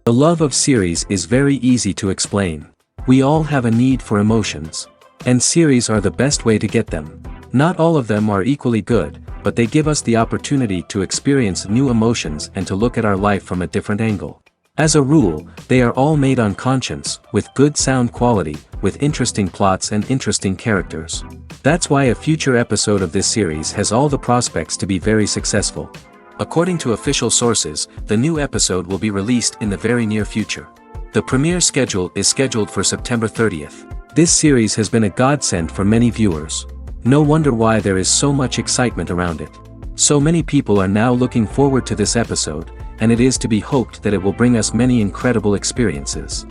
The love of series is very easy to explain. We all have a need for emotions. And series are the best way to get them. Not all of them are equally good, but they give us the opportunity to experience new emotions and to look at our life from a different angle. As a rule, they are all made on conscience, with good sound quality, with interesting plots and interesting characters. That's why a future episode of this series has all the prospects to be very successful. According to official sources, the new episode will be released in the very near future. The premiere schedule is scheduled for September 30th. This series has been a godsend for many viewers. No wonder why there is so much excitement around it. So many people are now looking forward to this episode, and it is to be hoped that it will bring us many incredible experiences.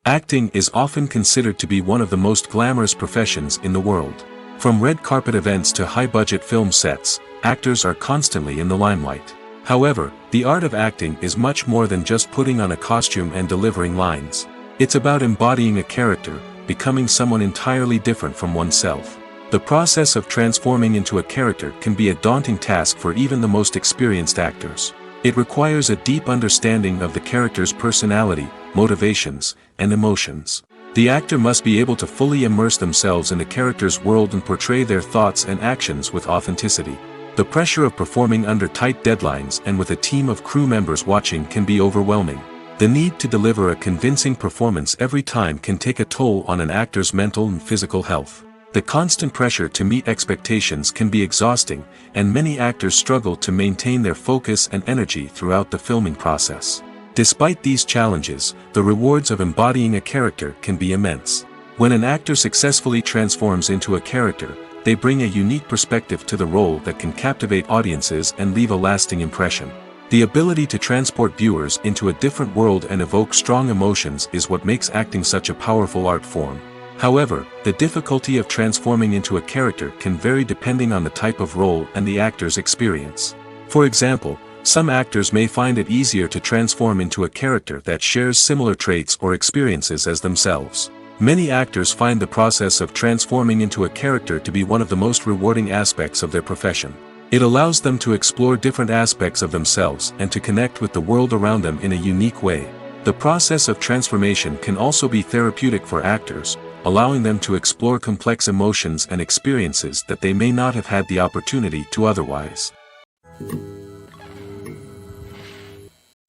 Acting is often considered to be one of the most glamorous professions in the world. From red carpet events to high-budget film sets, actors are constantly in the limelight. However, the art of acting is much more than just putting on a costume and delivering lines. It's about embodying a character, becoming someone entirely different from oneself. The process of transforming into a character can be a daunting task for even the most experienced actors. It requires a deep understanding of the character's personality, motivations, and emotions. The actor must be able to fully immerse themselves in the character's world and portray their thoughts and actions with authenticity. The pressure of performing under tight deadlines and with a team of crew members watching can be overwhelming. The need to deliver a convincing performance every time can take a toll on an actor's mental and physical health. The constant pressure to meet expectations can be exhausting, and many actors struggle to maintain their focus and energy throughout the filming process. Despite these challenges, the rewards of embodying a character can be immense. When an actor successfully transforms into a character, they bring a unique perspective to the role that can captivate audiences and leave a lasting impression. The ability to transport viewers into a different world and evoke strong emotions is what makes acting such a powerful art form. However, the difficulty of transforming into a character can vary depending on the type of role and the actor's experience. For example, some actors may find it easier to transform into a character that shares similar traits or experiences as themselves. Many actors find the process of transforming into a character to be one of the most rewarding aspects of their profession. It allows them to explore different aspects of themselves and to connect with the world around them in a unique way. The process of transformation can also be therapeutic for actors, allowing them to explore complex emotions and experiences that they may not have had the opportunity to otherwise.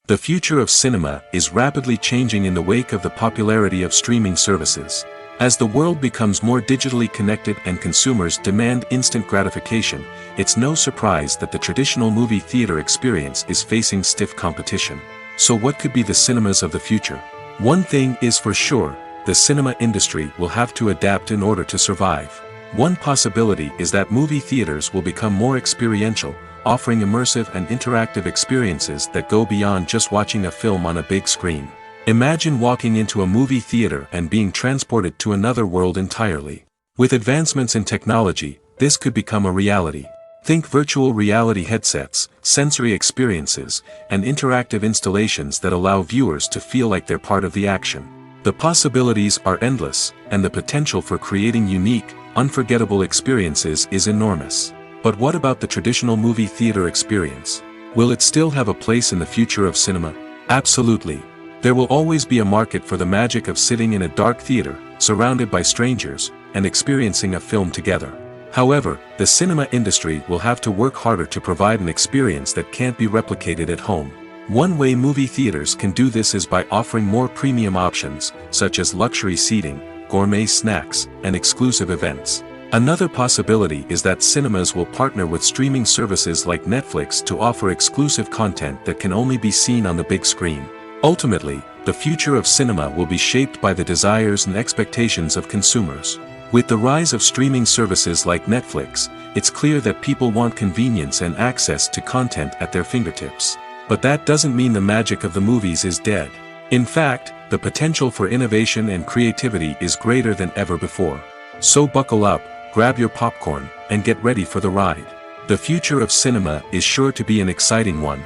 The future of cinema is rapidly changing in the wake of the popularity of streaming services. As the world becomes more digitally connected and consumers demand instant gratification, it's no surprise that the traditional movie theater experience is facing stiff competition. So what could be the cinemas of the future? One thing is for sure, the cinema industry will have to adapt in order to survive. One possibility is that movie theaters will become more experiential, offering immersive and interactive experiences that go beyond just watching a film on a big screen. Imagine walking into a movie theater and being transported to another world entirely. With advancements in technology, this could become a reality. Think virtual reality headsets, sensory experiences, and interactive installations that allow viewers to feel like they're part of the action. The possibilities are endless, and the potential for creating unique, unforgettable experiences is enormous. But what about the traditional movie theater experience? Will it still have a place in the future of cinema? Absolutely. There will always be a market for the magic of sitting in a dark theater, surrounded by strangers, and experiencing a film together. However, the cinema industry will have to work harder to provide an experience that can't be replicated at home. One way movie theaters can do this is by offering more premium options, such as luxury seating, gourmet snacks, and exclusive events. Another possibility is that cinemas will partner with streaming services like Netflix to offer exclusive content that can only be seen on the big screen. Ultimately, the future of cinema will be shaped by the desires and expectations of consumers. With the rise of streaming services like Netflix, it's clear that people want convenience and access to content at their fingertips. But that doesn't mean the magic of the movies is dead. In fact, the potential for innovation and creativity is greater than ever before. So buckle up, grab your popcorn, and get ready for the ride. The future of cinema is sure to be an exciting one.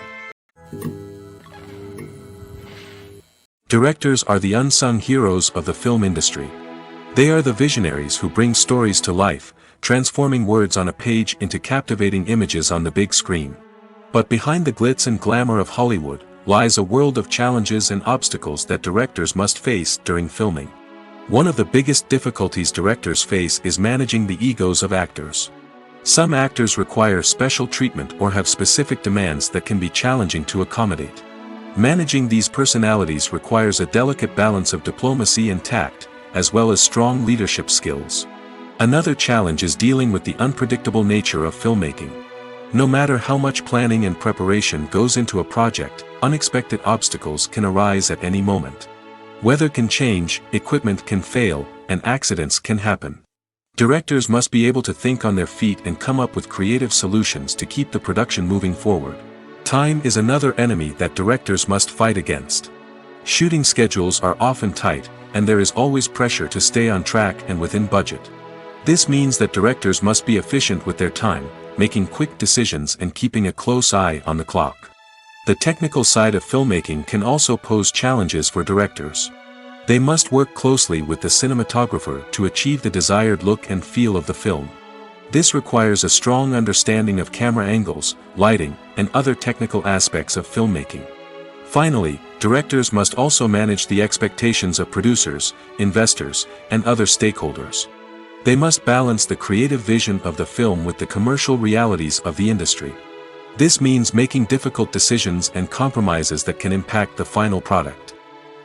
Directors are the unsung heroes of the film industry. They are the visionaries who bring stories to life, transforming words on a page into captivating images on the big screen. But behind the glitz and glamour of Hollywood, lies a world of challenges and obstacles that directors must face during filming. One of the biggest difficulties directors face is managing the egos of actors. Some actors require special treatment or have specific demands that can be challenging to accommodate. Managing these personalities requires a delicate balance of diplomacy and tact, as well as strong leadership skills. Another challenge is dealing with the unpredictable nature of filmmaking. No matter how much planning and preparation goes into a project, unexpected obstacles can arise at any moment. Weather can change, equipment can fail, and accidents can happen. Directors must be able to think on their feet and come up with creative solutions to keep the production moving forward. Time is another enemy that directors must fight against. Shooting schedules are often tight, and there is always pressure to stay on track and within budget. This means that directors must be efficient with their time, making quick decisions and keeping a close eye on the clock. The technical side of filmmaking can also pose challenges for directors. They must work closely with the cinematographer to achieve the desired look and feel of the film. This requires a strong understanding of camera angles, lighting, and other technical aspects of filmmaking. Finally, directors must also manage the expectations of producers, investors, and other stakeholders. They must balance the creative vision of the film with the commercial realities of the industry. This means making difficult decisions and compromises that can impact the final product.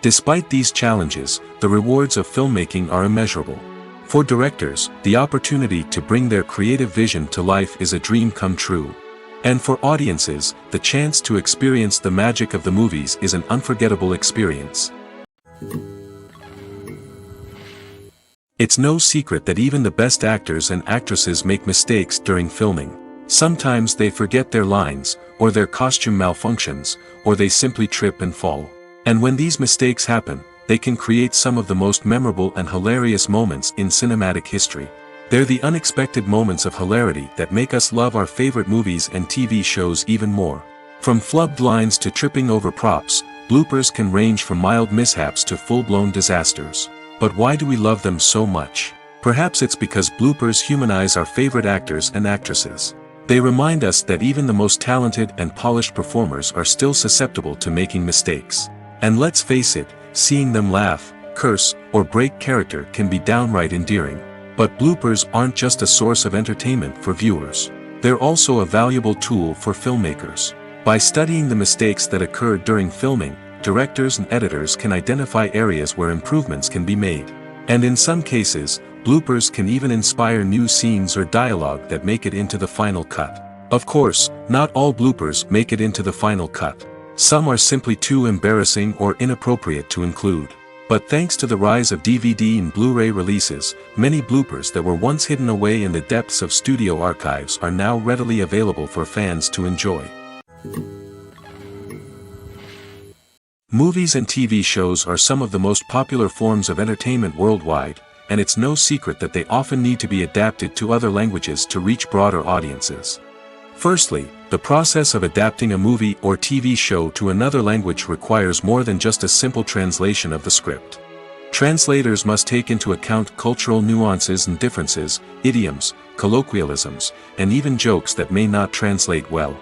Despite these challenges, the rewards of filmmaking are immeasurable. For directors, the opportunity to bring their creative vision to life is a dream come true. And for audiences, the chance to experience the magic of the movies is an unforgettable experience. It's no secret that even the best actors and actresses make mistakes during filming. Sometimes they forget their lines, or their costume malfunctions, or they simply trip and fall. And when these mistakes happen, they can create some of the most memorable and hilarious moments in cinematic history. They're the unexpected moments of hilarity that make us love our favorite movies and TV shows even more. From flubbed lines to tripping over props, bloopers can range from mild mishaps to full-blown disasters. But why do we love them so much? Perhaps it's because bloopers humanize our favorite actors and actresses. They remind us that even the most talented and polished performers are still susceptible to making mistakes. And let's face it, seeing them laugh, curse, or break character can be downright endearing. But bloopers aren't just a source of entertainment for viewers. They're also a valuable tool for filmmakers. By studying the mistakes that occurred during filming, directors and editors can identify areas where improvements can be made. And in some cases, bloopers can even inspire new scenes or dialogue that make it into the final cut. Of course, not all bloopers make it into the final cut. Some are simply too embarrassing or inappropriate to include. But thanks to the rise of DVD and Blu-ray releases, many bloopers that were once hidden away in the depths of studio archives are now readily available for fans to enjoy. Movies and TV shows are some of the most popular forms of entertainment worldwide, and it's no secret that they often need to be adapted to other languages to reach broader audiences. Firstly, the process of adapting a movie or TV show to another language requires more than just a simple translation of the script. Translators must take into account cultural nuances and differences, idioms, colloquialisms, and even jokes that may not translate well.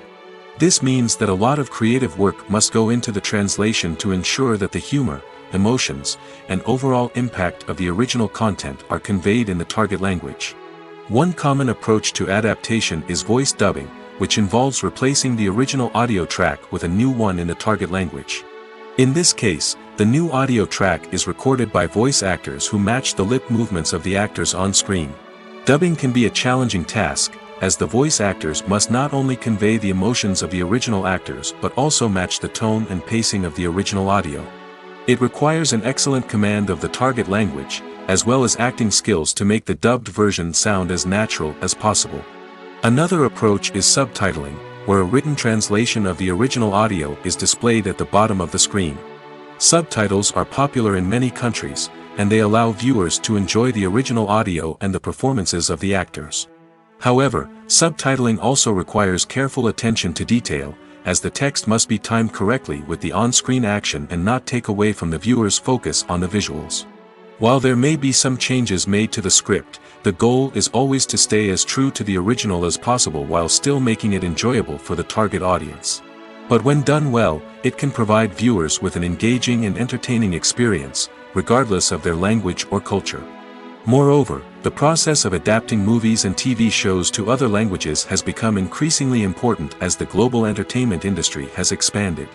This means that a lot of creative work must go into the translation to ensure that the humor, emotions, and overall impact of the original content are conveyed in the target language. One common approach to adaptation is voice dubbing, which involves replacing the original audio track with a new one in the target language. In this case, the new audio track is recorded by voice actors who match the lip movements of the actors on screen. Dubbing can be a challenging task, as the voice actors must not only convey the emotions of the original actors but also match the tone and pacing of the original audio. It requires an excellent command of the target language, as well as acting skills to make the dubbed version sound as natural as possible. Another approach is subtitling, where a written translation of the original audio is displayed at the bottom of the screen. Subtitles are popular in many countries, and they allow viewers to enjoy the original audio and the performances of the actors. However, subtitling also requires careful attention to detail, as the text must be timed correctly with the on-screen action and not take away from the viewer's focus on the visuals. While there may be some changes made to the script, the goal is always to stay as true to the original as possible while still making it enjoyable for the target audience. But when done well, it can provide viewers with an engaging and entertaining experience, regardless of their language or culture. Moreover, the process of adapting movies and TV shows to other languages has become increasingly important as the global entertainment industry has expanded.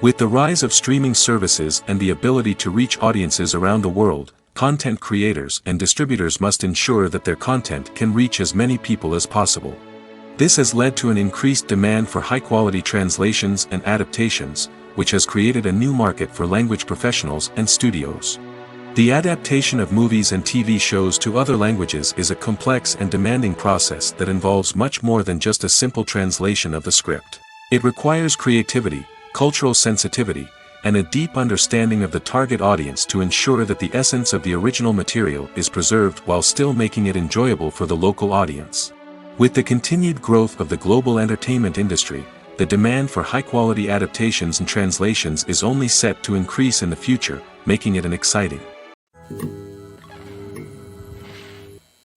With the rise of streaming services and the ability to reach audiences around the world, content creators and distributors must ensure that their content can reach as many people as possible. This has led to an increased demand for high-quality translations and adaptations, which has created a new market for language professionals and studios. The adaptation of movies and TV shows to other languages is a complex and demanding process that involves much more than just a simple translation of the script. It requires creativity, cultural sensitivity, and a deep understanding of the target audience to ensure that the essence of the original material is preserved while still making it enjoyable for the local audience. With the continued growth of the global entertainment industry, the demand for high-quality adaptations and translations is only set to increase in the future, making it an exciting.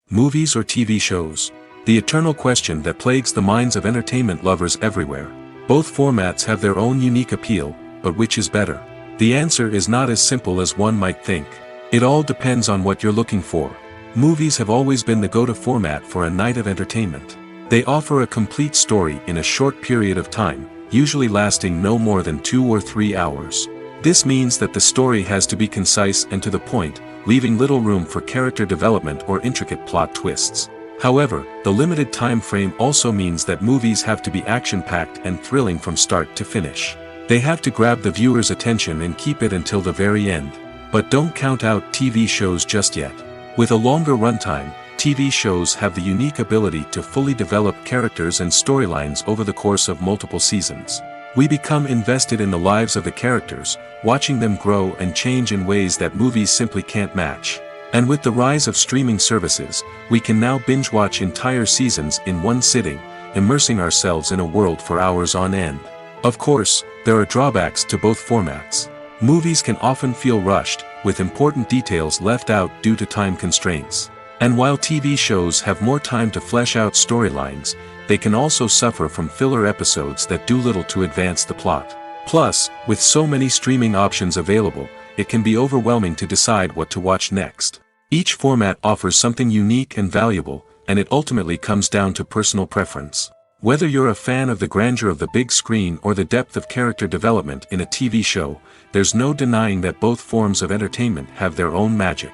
Movies or TV shows? The eternal question that plagues the minds of entertainment lovers everywhere. Both formats have their own unique appeal, but which is better? The answer is not as simple as one might think. It all depends on what you're looking for. Movies have always been the go-to format for a night of entertainment. They offer a complete story in a short period of time, usually lasting no more than 2 or 3 hours. This means that the story has to be concise and to the point, leaving little room for character development or intricate plot twists. However, the limited time frame also means that movies have to be action-packed and thrilling from start to finish. They have to grab the viewer's attention and keep it until the very end. But don't count out TV shows just yet. With a longer runtime, TV shows have the unique ability to fully develop characters and storylines over the course of multiple seasons. We become invested in the lives of the characters, watching them grow and change in ways that movies simply can't match. And with the rise of streaming services, we can now binge-watch entire seasons in one sitting, immersing ourselves in a world for hours on end. Of course, there are drawbacks to both formats. Movies can often feel rushed, with important details left out due to time constraints. And while TV shows have more time to flesh out storylines, they can also suffer from filler episodes that do little to advance the plot. Plus, with so many streaming options available, it can be overwhelming to decide what to watch next. Each format offers something unique and valuable, and it ultimately comes down to personal preference. Whether you're a fan of the grandeur of the big screen or the depth of character development in a TV show, there's no denying that both forms of entertainment have their own magic.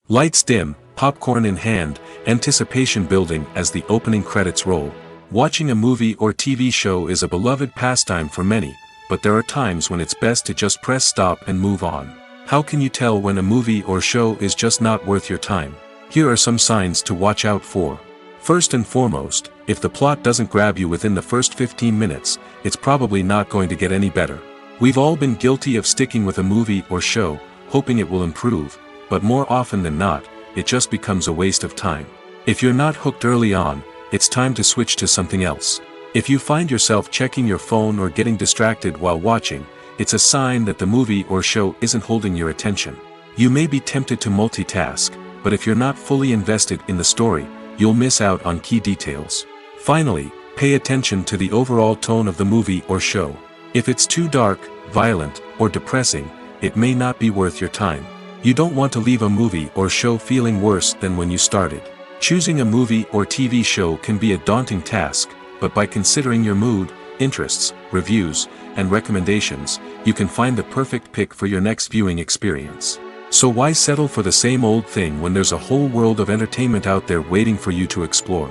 Lights dim, popcorn in hand, anticipation building as the opening credits roll. Watching a movie or TV show is a beloved pastime for many, but there are times when it's best to just press stop and move on. How can you tell when a movie or show is just not worth your time? Here are some signs to watch out for. First and foremost, if the plot doesn't grab you within the first 15 minutes, it's probably not going to get any better. We've all been guilty of sticking with a movie or show, hoping it will improve, but more often than not, it just becomes a waste of time. If you're not hooked early on, it's time to switch to something else. If you find yourself checking your phone or getting distracted while watching, it's a sign that the movie or show isn't holding your attention. You may be tempted to multitask, but if you're not fully invested in the story, you'll miss out on key details. Finally, pay attention to the overall tone of the movie or show. If it's too dark, violent, or depressing, it may not be worth your time. You don't want to leave a movie or show feeling worse than when you started. Choosing a movie or TV show can be a daunting task, but by considering your mood, interests, reviews, and recommendations, you can find the perfect pick for your next viewing experience. So why settle for the same old thing when there's a whole world of entertainment out there waiting for you to explore?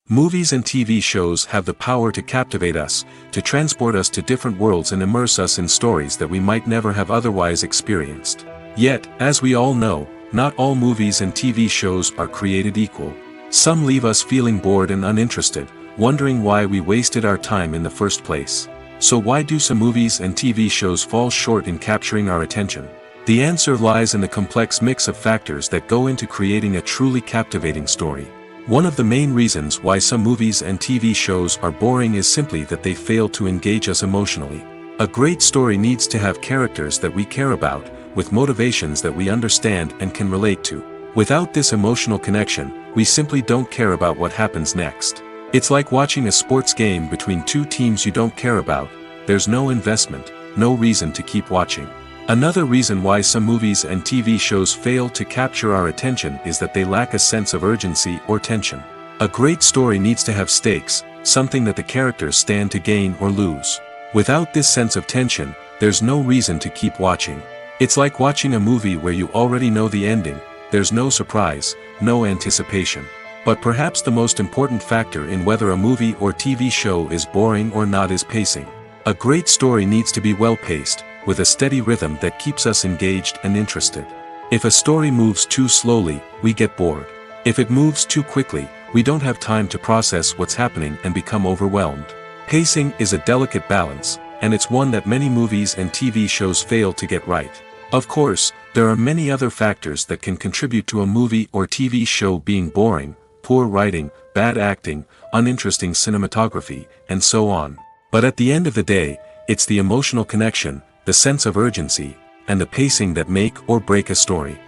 Movies and TV shows have the power to captivate us, to transport us to different worlds and immerse us in stories that we might never have otherwise experienced. Yet, as we all know, not all movies and TV shows are created equal. Some leave us feeling bored and uninterested, wondering why we wasted our time in the first place. So why do some movies and TV shows fall short in capturing our attention? The answer lies in the complex mix of factors that go into creating a truly captivating story. One of the main reasons why some movies and TV shows are boring is simply that they fail to engage us emotionally. A great story needs to have characters that we care about, with motivations that we understand and can relate to. Without this emotional connection, we simply don't care about what happens next. It's like watching a sports game between two teams you don't care about. There's no investment, no reason to keep watching. Another reason why some movies and TV shows fail to capture our attention is that they lack a sense of urgency or tension. A great story needs to have stakes, something that the characters stand to gain or lose. Without this sense of tension, there's no reason to keep watching. It's like watching a movie where you already know the ending. There's no surprise, no anticipation. But perhaps the most important factor in whether a movie or TV show is boring or not is pacing. A great story needs to be well-paced, with a steady rhythm that keeps us engaged and interested. If a story moves too slowly, we get bored. If it moves too quickly, we don't have time to process what's happening and become overwhelmed. Pacing is a delicate balance, and it's one that many movies and TV shows fail to get right. Of course, there are many other factors that can contribute to a movie or TV show being boring: poor writing, bad acting, uninteresting cinematography, and so on. But at the end of the day, it's the emotional connection, the sense of urgency, and the pacing that make or break a story.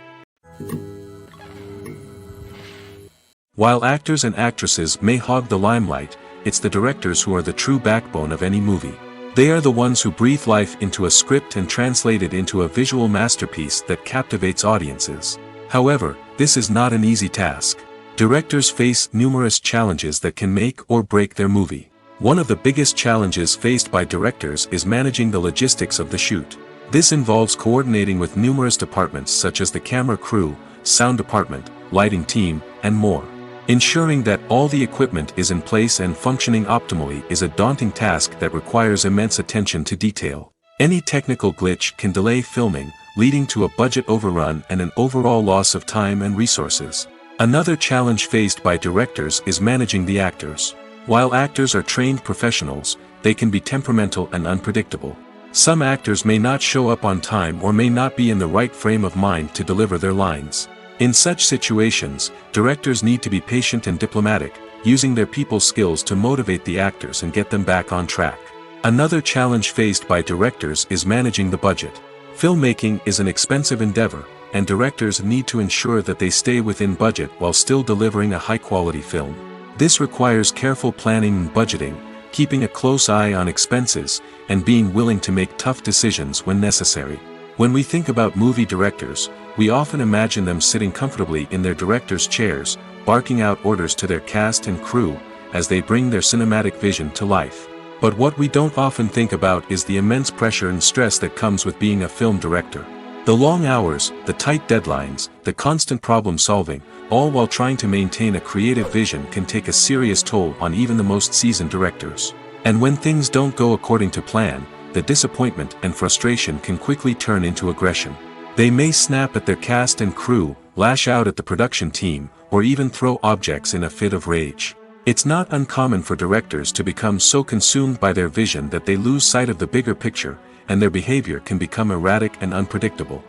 While actors and actresses may hog the limelight, it's the directors who are the true backbone of any movie. They are the ones who breathe life into a script and translate it into a visual masterpiece that captivates audiences. However, this is not an easy task. Directors face numerous challenges that can make or break their movie. One of the biggest challenges faced by directors is managing the logistics of the shoot. This involves coordinating with numerous departments such as the camera crew, sound department, lighting team, and more. Ensuring that all the equipment is in place and functioning optimally is a daunting task that requires immense attention to detail. Any technical glitch can delay filming, leading to a budget overrun and an overall loss of time and resources. Another challenge faced by directors is managing the actors. While actors are trained professionals, they can be temperamental and unpredictable. Some actors may not show up on time or may not be in the right frame of mind to deliver their lines. In such situations, directors need to be patient and diplomatic, using their people skills to motivate the actors and get them back on track. Another challenge faced by directors is managing the budget. Filmmaking is an expensive endeavor, and directors need to ensure that they stay within budget while still delivering a high-quality film. This requires careful planning and budgeting, keeping a close eye on expenses, and being willing to make tough decisions when necessary. When we think about movie directors, we often imagine them sitting comfortably in their director's chairs, barking out orders to their cast and crew, as they bring their cinematic vision to life. But what we don't often think about is the immense pressure and stress that comes with being a film director. The long hours, the tight deadlines, the constant problem-solving, all while trying to maintain a creative vision can take a serious toll on even the most seasoned directors. And when things don't go according to plan, the disappointment and frustration can quickly turn into aggression. They may snap at their cast and crew, lash out at the production team, or even throw objects in a fit of rage. It's not uncommon for directors to become so consumed by their vision that they lose sight of the bigger picture, and their behavior can become erratic and unpredictable.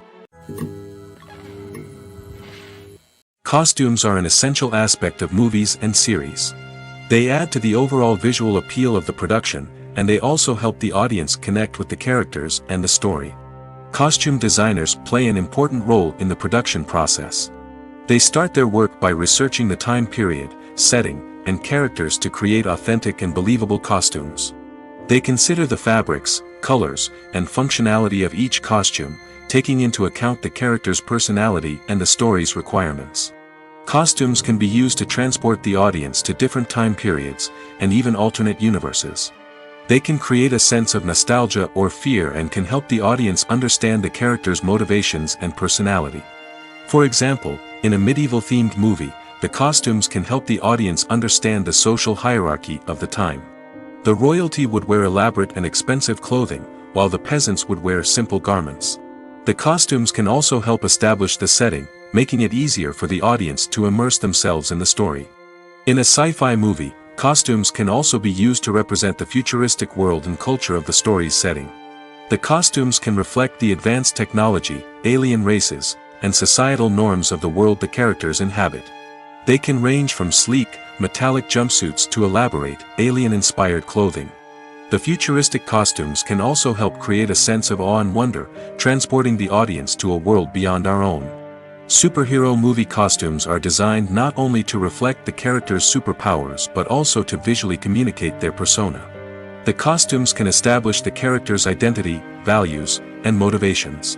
Costumes are an essential aspect of movies and series. They add to the overall visual appeal of the production, and they also help the audience connect with the characters and the story. Costume designers play an important role in the production process. They start their work by researching the time period, setting, and characters to create authentic and believable costumes. They consider the fabrics, colors, and functionality of each costume, taking into account the character's personality and the story's requirements. Costumes can be used to transport the audience to different time periods, and even alternate universes. They can create a sense of nostalgia or fear and can help the audience understand the character's motivations and personality. For example, in a medieval-themed movie, the costumes can help the audience understand the social hierarchy of the time. The royalty would wear elaborate and expensive clothing, while the peasants would wear simple garments. The costumes can also help establish the setting, making it easier for the audience to immerse themselves in the story. In a sci-fi movie, costumes can also be used to represent the futuristic world and culture of the story's setting. The costumes can reflect the advanced technology, alien races, and societal norms of the world the characters inhabit. They can range from sleek, metallic jumpsuits to elaborate, alien-inspired clothing. The futuristic costumes can also help create a sense of awe and wonder, transporting the audience to a world beyond our own. Superhero movie costumes are designed not only to reflect the character's superpowers but also to visually communicate their persona. The costumes can establish the character's identity, values, and motivations.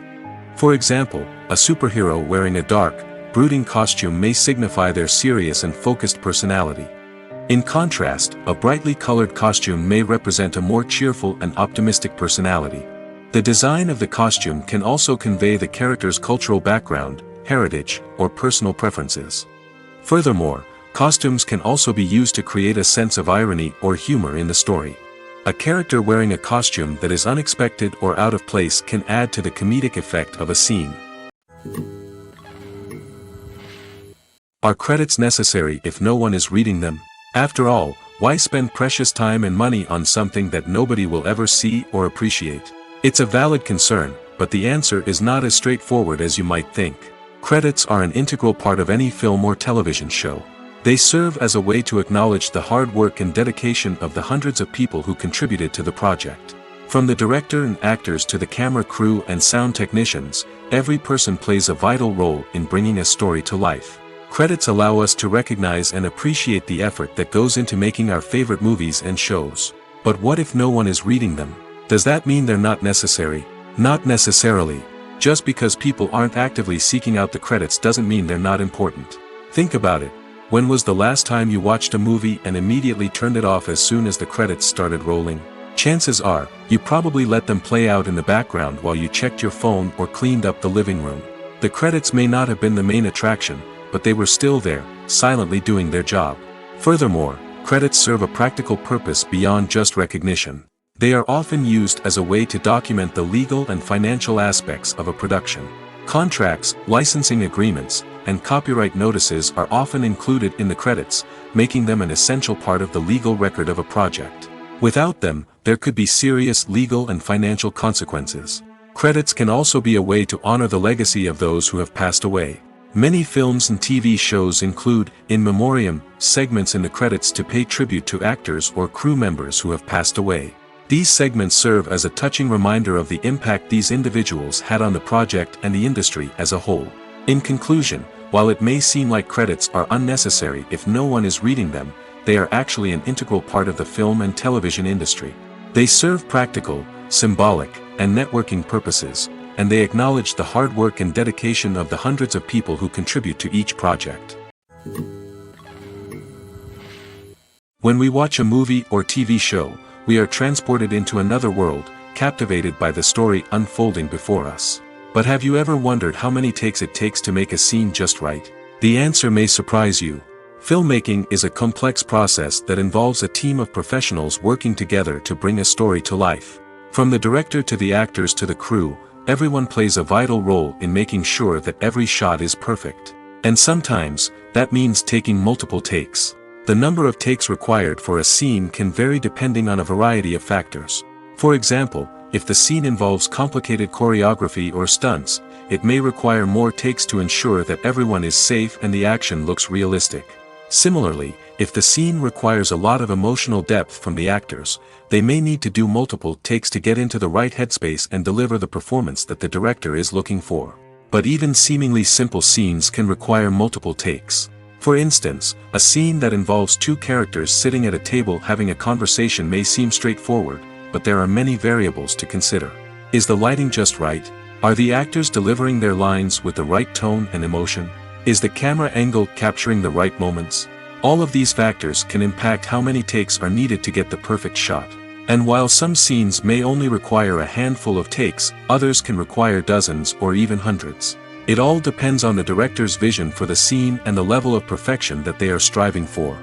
For example, a superhero wearing a dark, brooding costume may signify their serious and focused personality. In contrast, a brightly colored costume may represent a more cheerful and optimistic personality. The design of the costume can also convey the character's cultural background, heritage, or personal preferences. Furthermore, costumes can also be used to create a sense of irony or humor in the story. A character wearing a costume that is unexpected or out of place can add to the comedic effect of a scene. Are credits necessary if no one is reading them? After all, why spend precious time and money on something that nobody will ever see or appreciate? It's a valid concern, but the answer is not as straightforward as you might think. Credits are an integral part of any film or television show. They serve as a way to acknowledge the hard work and dedication of the hundreds of people who contributed to the project. From the director and actors to the camera crew and sound technicians, every person plays a vital role in bringing a story to life. Credits allow us to recognize and appreciate the effort that goes into making our favorite movies and shows. But what if no one is reading them? Does that mean they're not necessary? Not necessarily. Just because people aren't actively seeking out the credits doesn't mean they're not important. Think about it. When was the last time you watched a movie and immediately turned it off as soon as the credits started rolling? Chances are, you probably let them play out in the background while you checked your phone or cleaned up the living room. The credits may not have been the main attraction, but they were still there, silently doing their job. Furthermore, credits serve a practical purpose beyond just recognition. They are often used as a way to document the legal and financial aspects of a production. Contracts, licensing agreements, and copyright notices are often included in the credits, making them an essential part of the legal record of a project. Without them, there could be serious legal and financial consequences. Credits can also be a way to honor the legacy of those who have passed away. Many films and TV shows include, in memoriam, segments in the credits to pay tribute to actors or crew members who have passed away. These segments serve as a touching reminder of the impact these individuals had on the project and the industry as a whole. In conclusion, while it may seem like credits are unnecessary if no one is reading them, they are actually an integral part of the film and television industry. They serve practical, symbolic, and networking purposes, and they acknowledge the hard work and dedication of the hundreds of people who contribute to each project. When we watch a movie or TV show, we are transported into another world, captivated by the story unfolding before us. But have you ever wondered how many takes it takes to make a scene just right? The answer may surprise you. Filmmaking is a complex process that involves a team of professionals working together to bring a story to life. From the director to the actors to the crew, everyone plays a vital role in making sure that every shot is perfect. And sometimes, that means taking multiple takes. The number of takes required for a scene can vary depending on a variety of factors. For example, if the scene involves complicated choreography or stunts, it may require more takes to ensure that everyone is safe and the action looks realistic. Similarly, if the scene requires a lot of emotional depth from the actors, they may need to do multiple takes to get into the right headspace and deliver the performance that the director is looking for. But even seemingly simple scenes can require multiple takes. For instance, a scene that involves two characters sitting at a table having a conversation may seem straightforward, but there are many variables to consider. Is the lighting just right? Are the actors delivering their lines with the right tone and emotion? Is the camera angle capturing the right moments? All of these factors can impact how many takes are needed to get the perfect shot. And while some scenes may only require a handful of takes, others can require dozens or even hundreds. It all depends on the director's vision for the scene and the level of perfection that they are striving for.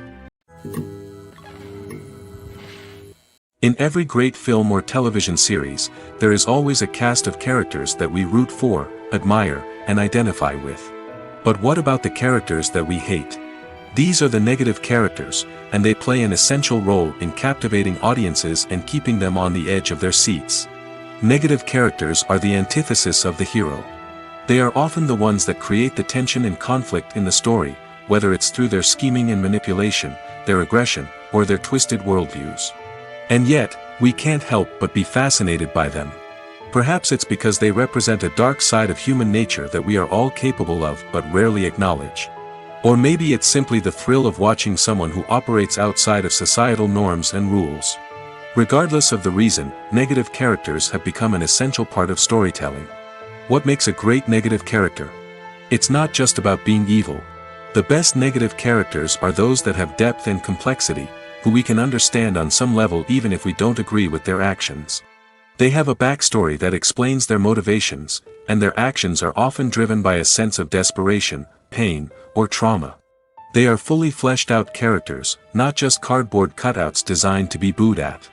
In every great film or television series, there is always a cast of characters that we root for, admire, and identify with. But what about the characters that we hate? These are the negative characters, and they play an essential role in captivating audiences and keeping them on the edge of their seats. Negative characters are the antithesis of the hero. They are often the ones that create the tension and conflict in the story, whether it's through their scheming and manipulation, their aggression, or their twisted worldviews. And yet, we can't help but be fascinated by them. Perhaps it's because they represent a dark side of human nature that we are all capable of but rarely acknowledge. Or maybe it's simply the thrill of watching someone who operates outside of societal norms and rules. Regardless of the reason, negative characters have become an essential part of storytelling. What makes a great negative character? It's not just about being evil. The best negative characters are those that have depth and complexity, who we can understand on some level even if we don't agree with their actions. They have a backstory that explains their motivations, and their actions are often driven by a sense of desperation, pain, or trauma. They are fully fleshed out characters, not just cardboard cutouts designed to be booed at.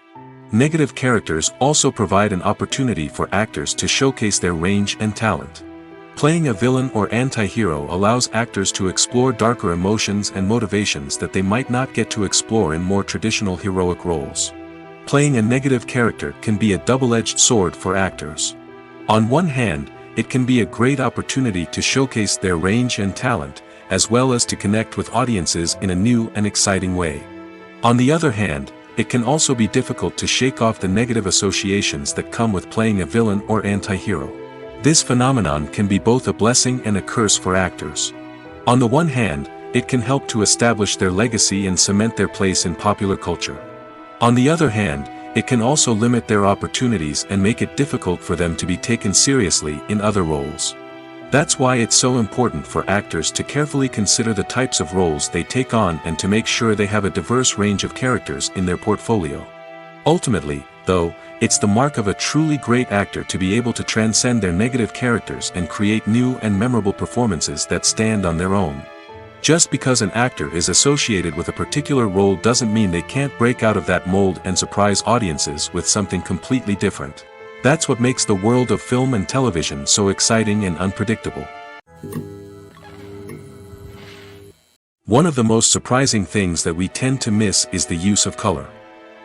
Negative characters also provide an opportunity for actors to showcase their range and talent. Playing a villain or anti-hero allows actors to explore darker emotions and motivations that they might not get to explore in more traditional heroic roles. Playing a negative character can be a double-edged sword for actors. On one hand, it can be a great opportunity to showcase their range and talent, as well as to connect with audiences in a new and exciting way. On the other hand, it can also be difficult to shake off the negative associations that come with playing a villain or anti-hero. This phenomenon can be both a blessing and a curse for actors. On the one hand, it can help to establish their legacy and cement their place in popular culture. On the other hand, it can also limit their opportunities and make it difficult for them to be taken seriously in other roles. That's why it's so important for actors to carefully consider the types of roles they take on and to make sure they have a diverse range of characters in their portfolio. Ultimately, though, it's the mark of a truly great actor to be able to transcend their negative characters and create new and memorable performances that stand on their own. Just because an actor is associated with a particular role doesn't mean they can't break out of that mold and surprise audiences with something completely different. That's what makes the world of film and television so exciting and unpredictable. One of the most surprising things that we tend to miss is the use of color.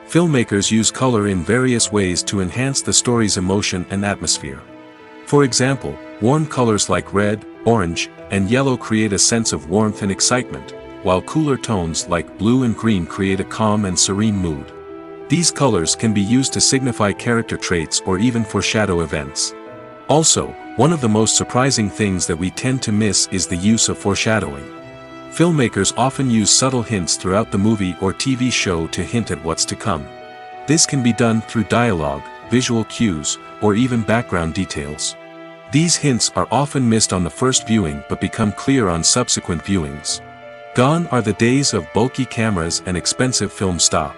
Filmmakers use color in various ways to enhance the story's emotion and atmosphere. For example, warm colors like red, orange, and yellow create a sense of warmth and excitement, while cooler tones like blue and green create a calm and serene mood. These colors can be used to signify character traits or even foreshadow events. Also, one of the most surprising things that we tend to miss is the use of foreshadowing. Filmmakers often use subtle hints throughout the movie or TV show to hint at what's to come. This can be done through dialogue, visual cues, or even background details. These hints are often missed on the first viewing but become clear on subsequent viewings. Gone are the days of bulky cameras and expensive film stock.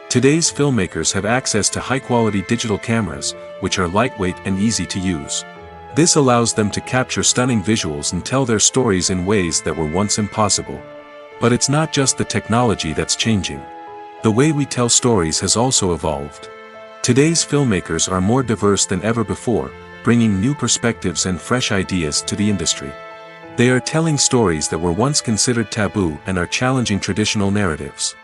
Today's filmmakers have access to high-quality digital cameras, which are lightweight and easy to use. This allows them to capture stunning visuals and tell their stories in ways that were once impossible. But it's not just the technology that's changing. The way we tell stories has also evolved. Today's filmmakers are more diverse than ever before, bringing new perspectives and fresh ideas to the industry. They are telling stories that were once considered taboo and are challenging traditional narratives.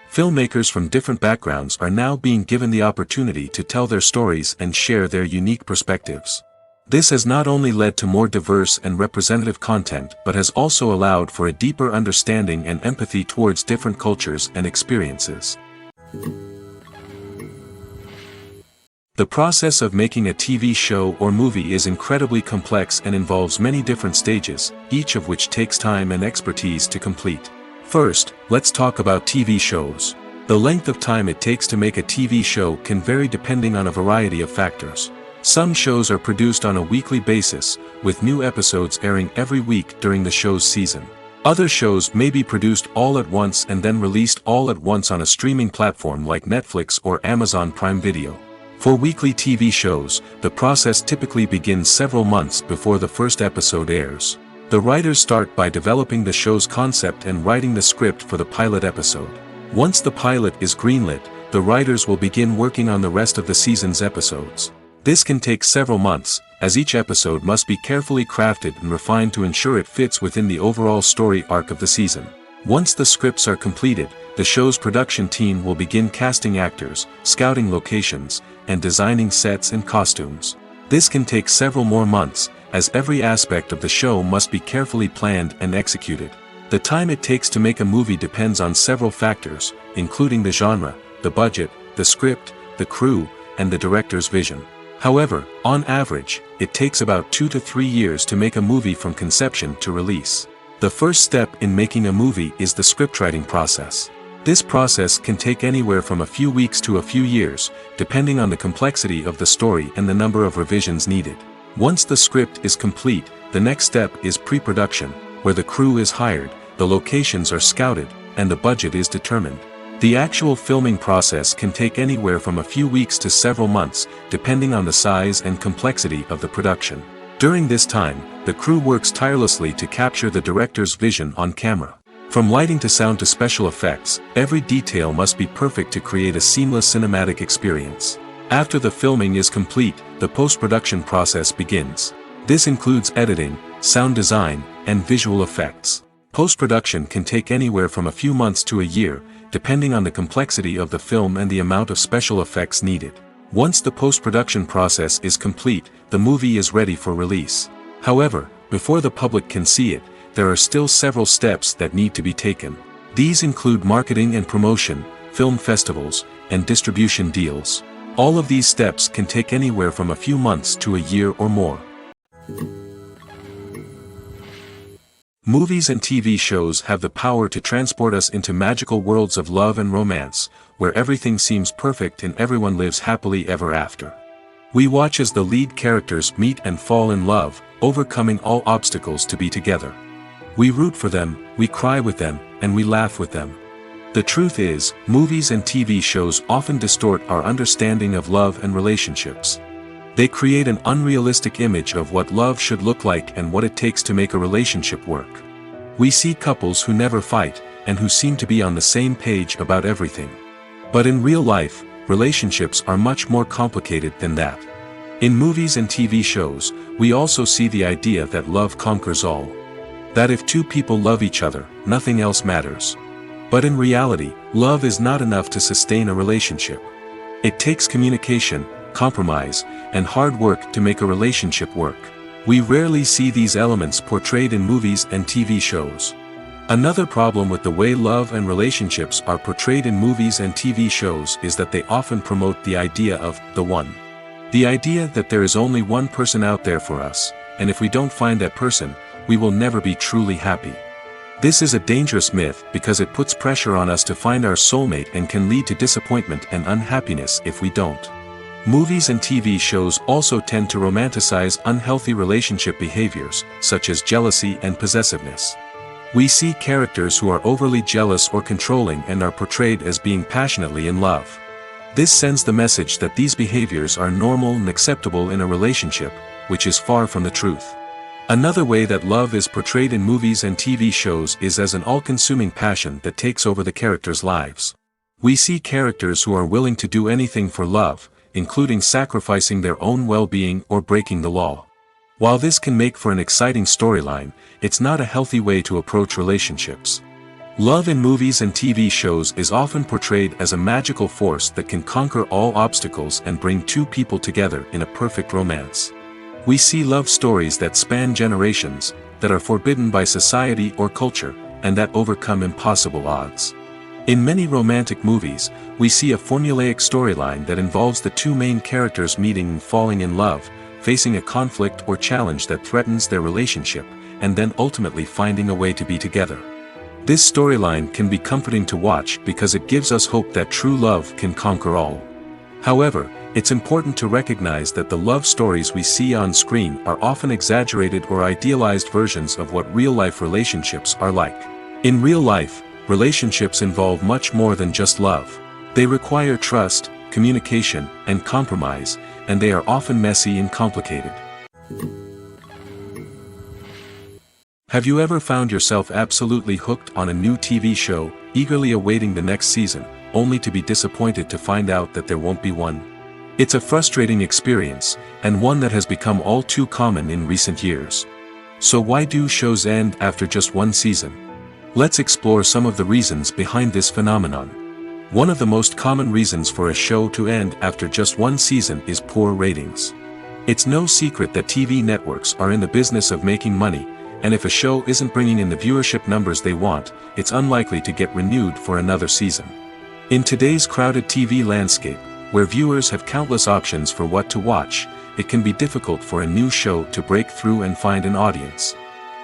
Filmmakers from different backgrounds are now being given the opportunity to tell their stories and share their unique perspectives. This has not only led to more diverse and representative content but has also allowed for a deeper understanding and empathy towards different cultures and experiences. The process of making a TV show or movie is incredibly complex and involves many different stages, each of which takes time and expertise to complete. First, let's talk about TV shows. The length of time it takes to make a TV show can vary depending on a variety of factors. Some shows are produced on a weekly basis, with new episodes airing every week during the show's season. Other shows may be produced all at once and then released all at once on a streaming platform like Netflix or Amazon Prime Video. For weekly TV shows, the process typically begins several months before the first episode airs. The writers start by developing the show's concept and writing the script for the pilot episode. Once the pilot is greenlit, the writers will begin working on the rest of the season's episodes. This can take several months, as each episode must be carefully crafted and refined to ensure it fits within the overall story arc of the season. Once the scripts are completed, the show's production team will begin casting actors, scouting locations, and designing sets and costumes. This can take several more months, as every aspect of the show must be carefully planned and executed. The time it takes to make a movie depends on several factors, including the genre, the budget, the script, the crew, and the director's vision. However, on average, it takes about 2 to 3 years to make a movie from conception to release. The first step in making a movie is the scriptwriting process. This process can take anywhere from a few weeks to a few years, depending on the complexity of the story and the number of revisions needed. Once the script is complete, the next step is pre-production, where the crew is hired, the locations are scouted, and the budget is determined. The actual filming process can take anywhere from a few weeks to several months, depending on the size and complexity of the production. During this time, the crew works tirelessly to capture the director's vision on camera. From lighting to sound to special effects, every detail must be perfect to create a seamless cinematic experience. After the filming is complete, the post-production process begins. This includes editing, sound design, and visual effects. Post-production can take anywhere from a few months to a year, depending on the complexity of the film and the amount of special effects needed. Once the post-production process is complete, the movie is ready for release. However, before the public can see it, there are still several steps that need to be taken. These include marketing and promotion, film festivals, and distribution deals. All of these steps can take anywhere from a few months to a year or more. Movies and TV shows have the power to transport us into magical worlds of love and romance, where everything seems perfect and everyone lives happily ever after. We watch as the lead characters meet and fall in love, overcoming all obstacles to be together. We root for them, we cry with them, and we laugh with them. The truth is, movies and TV shows often distort our understanding of love and relationships. They create an unrealistic image of what love should look like and what it takes to make a relationship work. We see couples who never fight, and who seem to be on the same page about everything. But in real life, relationships are much more complicated than that. In movies and TV shows, we also see the idea that love conquers all. That if two people love each other, nothing else matters. But in reality, love is not enough to sustain a relationship. It takes communication, compromise, and hard work to make a relationship work. We rarely see these elements portrayed in movies and TV shows. Another problem with the way love and relationships are portrayed in movies and TV shows is that they often promote the idea of the one. The idea that there is only one person out there for us, and if we don't find that person, we will never be truly happy. This is a dangerous myth because it puts pressure on us to find our soulmate and can lead to disappointment and unhappiness if we don't. Movies and TV shows also tend to romanticize unhealthy relationship behaviors, such as jealousy and possessiveness. We see characters who are overly jealous or controlling and are portrayed as being passionately in love. This sends the message that these behaviors are normal and acceptable in a relationship, which is far from the truth. Another way that love is portrayed in movies and TV shows is as an all-consuming passion that takes over the characters' lives. We see characters who are willing to do anything for love, including sacrificing their own well-being or breaking the law. While this can make for an exciting storyline, it's not a healthy way to approach relationships. Love in movies and TV shows is often portrayed as a magical force that can conquer all obstacles and bring two people together in a perfect romance. We see love stories that span generations, that are forbidden by society or culture, and that overcome impossible odds. In many romantic movies, we see a formulaic storyline that involves the two main characters meeting and falling in love, facing a conflict or challenge that threatens their relationship, and then ultimately finding a way to be together. This storyline can be comforting to watch because it gives us hope that true love can conquer all. However, it's important to recognize that the love stories we see on screen are often exaggerated or idealized versions of what real-life relationships are like. In real life, relationships involve much more than just love. They require trust, communication, and compromise, and they are often messy and complicated. Have you ever found yourself absolutely hooked on a new TV show, eagerly awaiting the next season, only to be disappointed to find out that there won't be one? It's a frustrating experience, and one that has become all too common in recent years. So why do shows end after just one season? Let's explore some of the reasons behind this phenomenon. One of the most common reasons for a show to end after just one season is poor ratings. It's no secret that TV networks are in the business of making money, and if a show isn't bringing in the viewership numbers they want, it's unlikely to get renewed for another season. In today's crowded TV landscape, where viewers have countless options for what to watch, it can be difficult for a new show to break through and find an audience.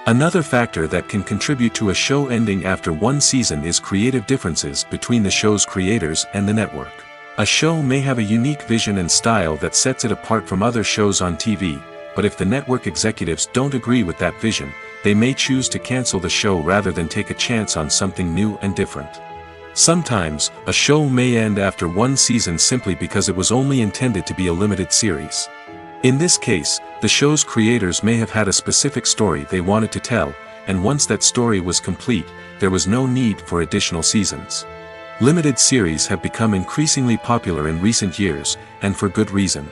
Another factor that can contribute to a show ending after one season is creative differences between the show's creators and the network. A show may have a unique vision and style that sets it apart from other shows on TV, but if the network executives don't agree with that vision, they may choose to cancel the show rather than take a chance on something new and different. Sometimes, a show may end after one season simply because it was only intended to be a limited series. In this case, the show's creators may have had a specific story they wanted to tell, and once that story was complete, there was no need for additional seasons. Limited series have become increasingly popular in recent years, and for good reason.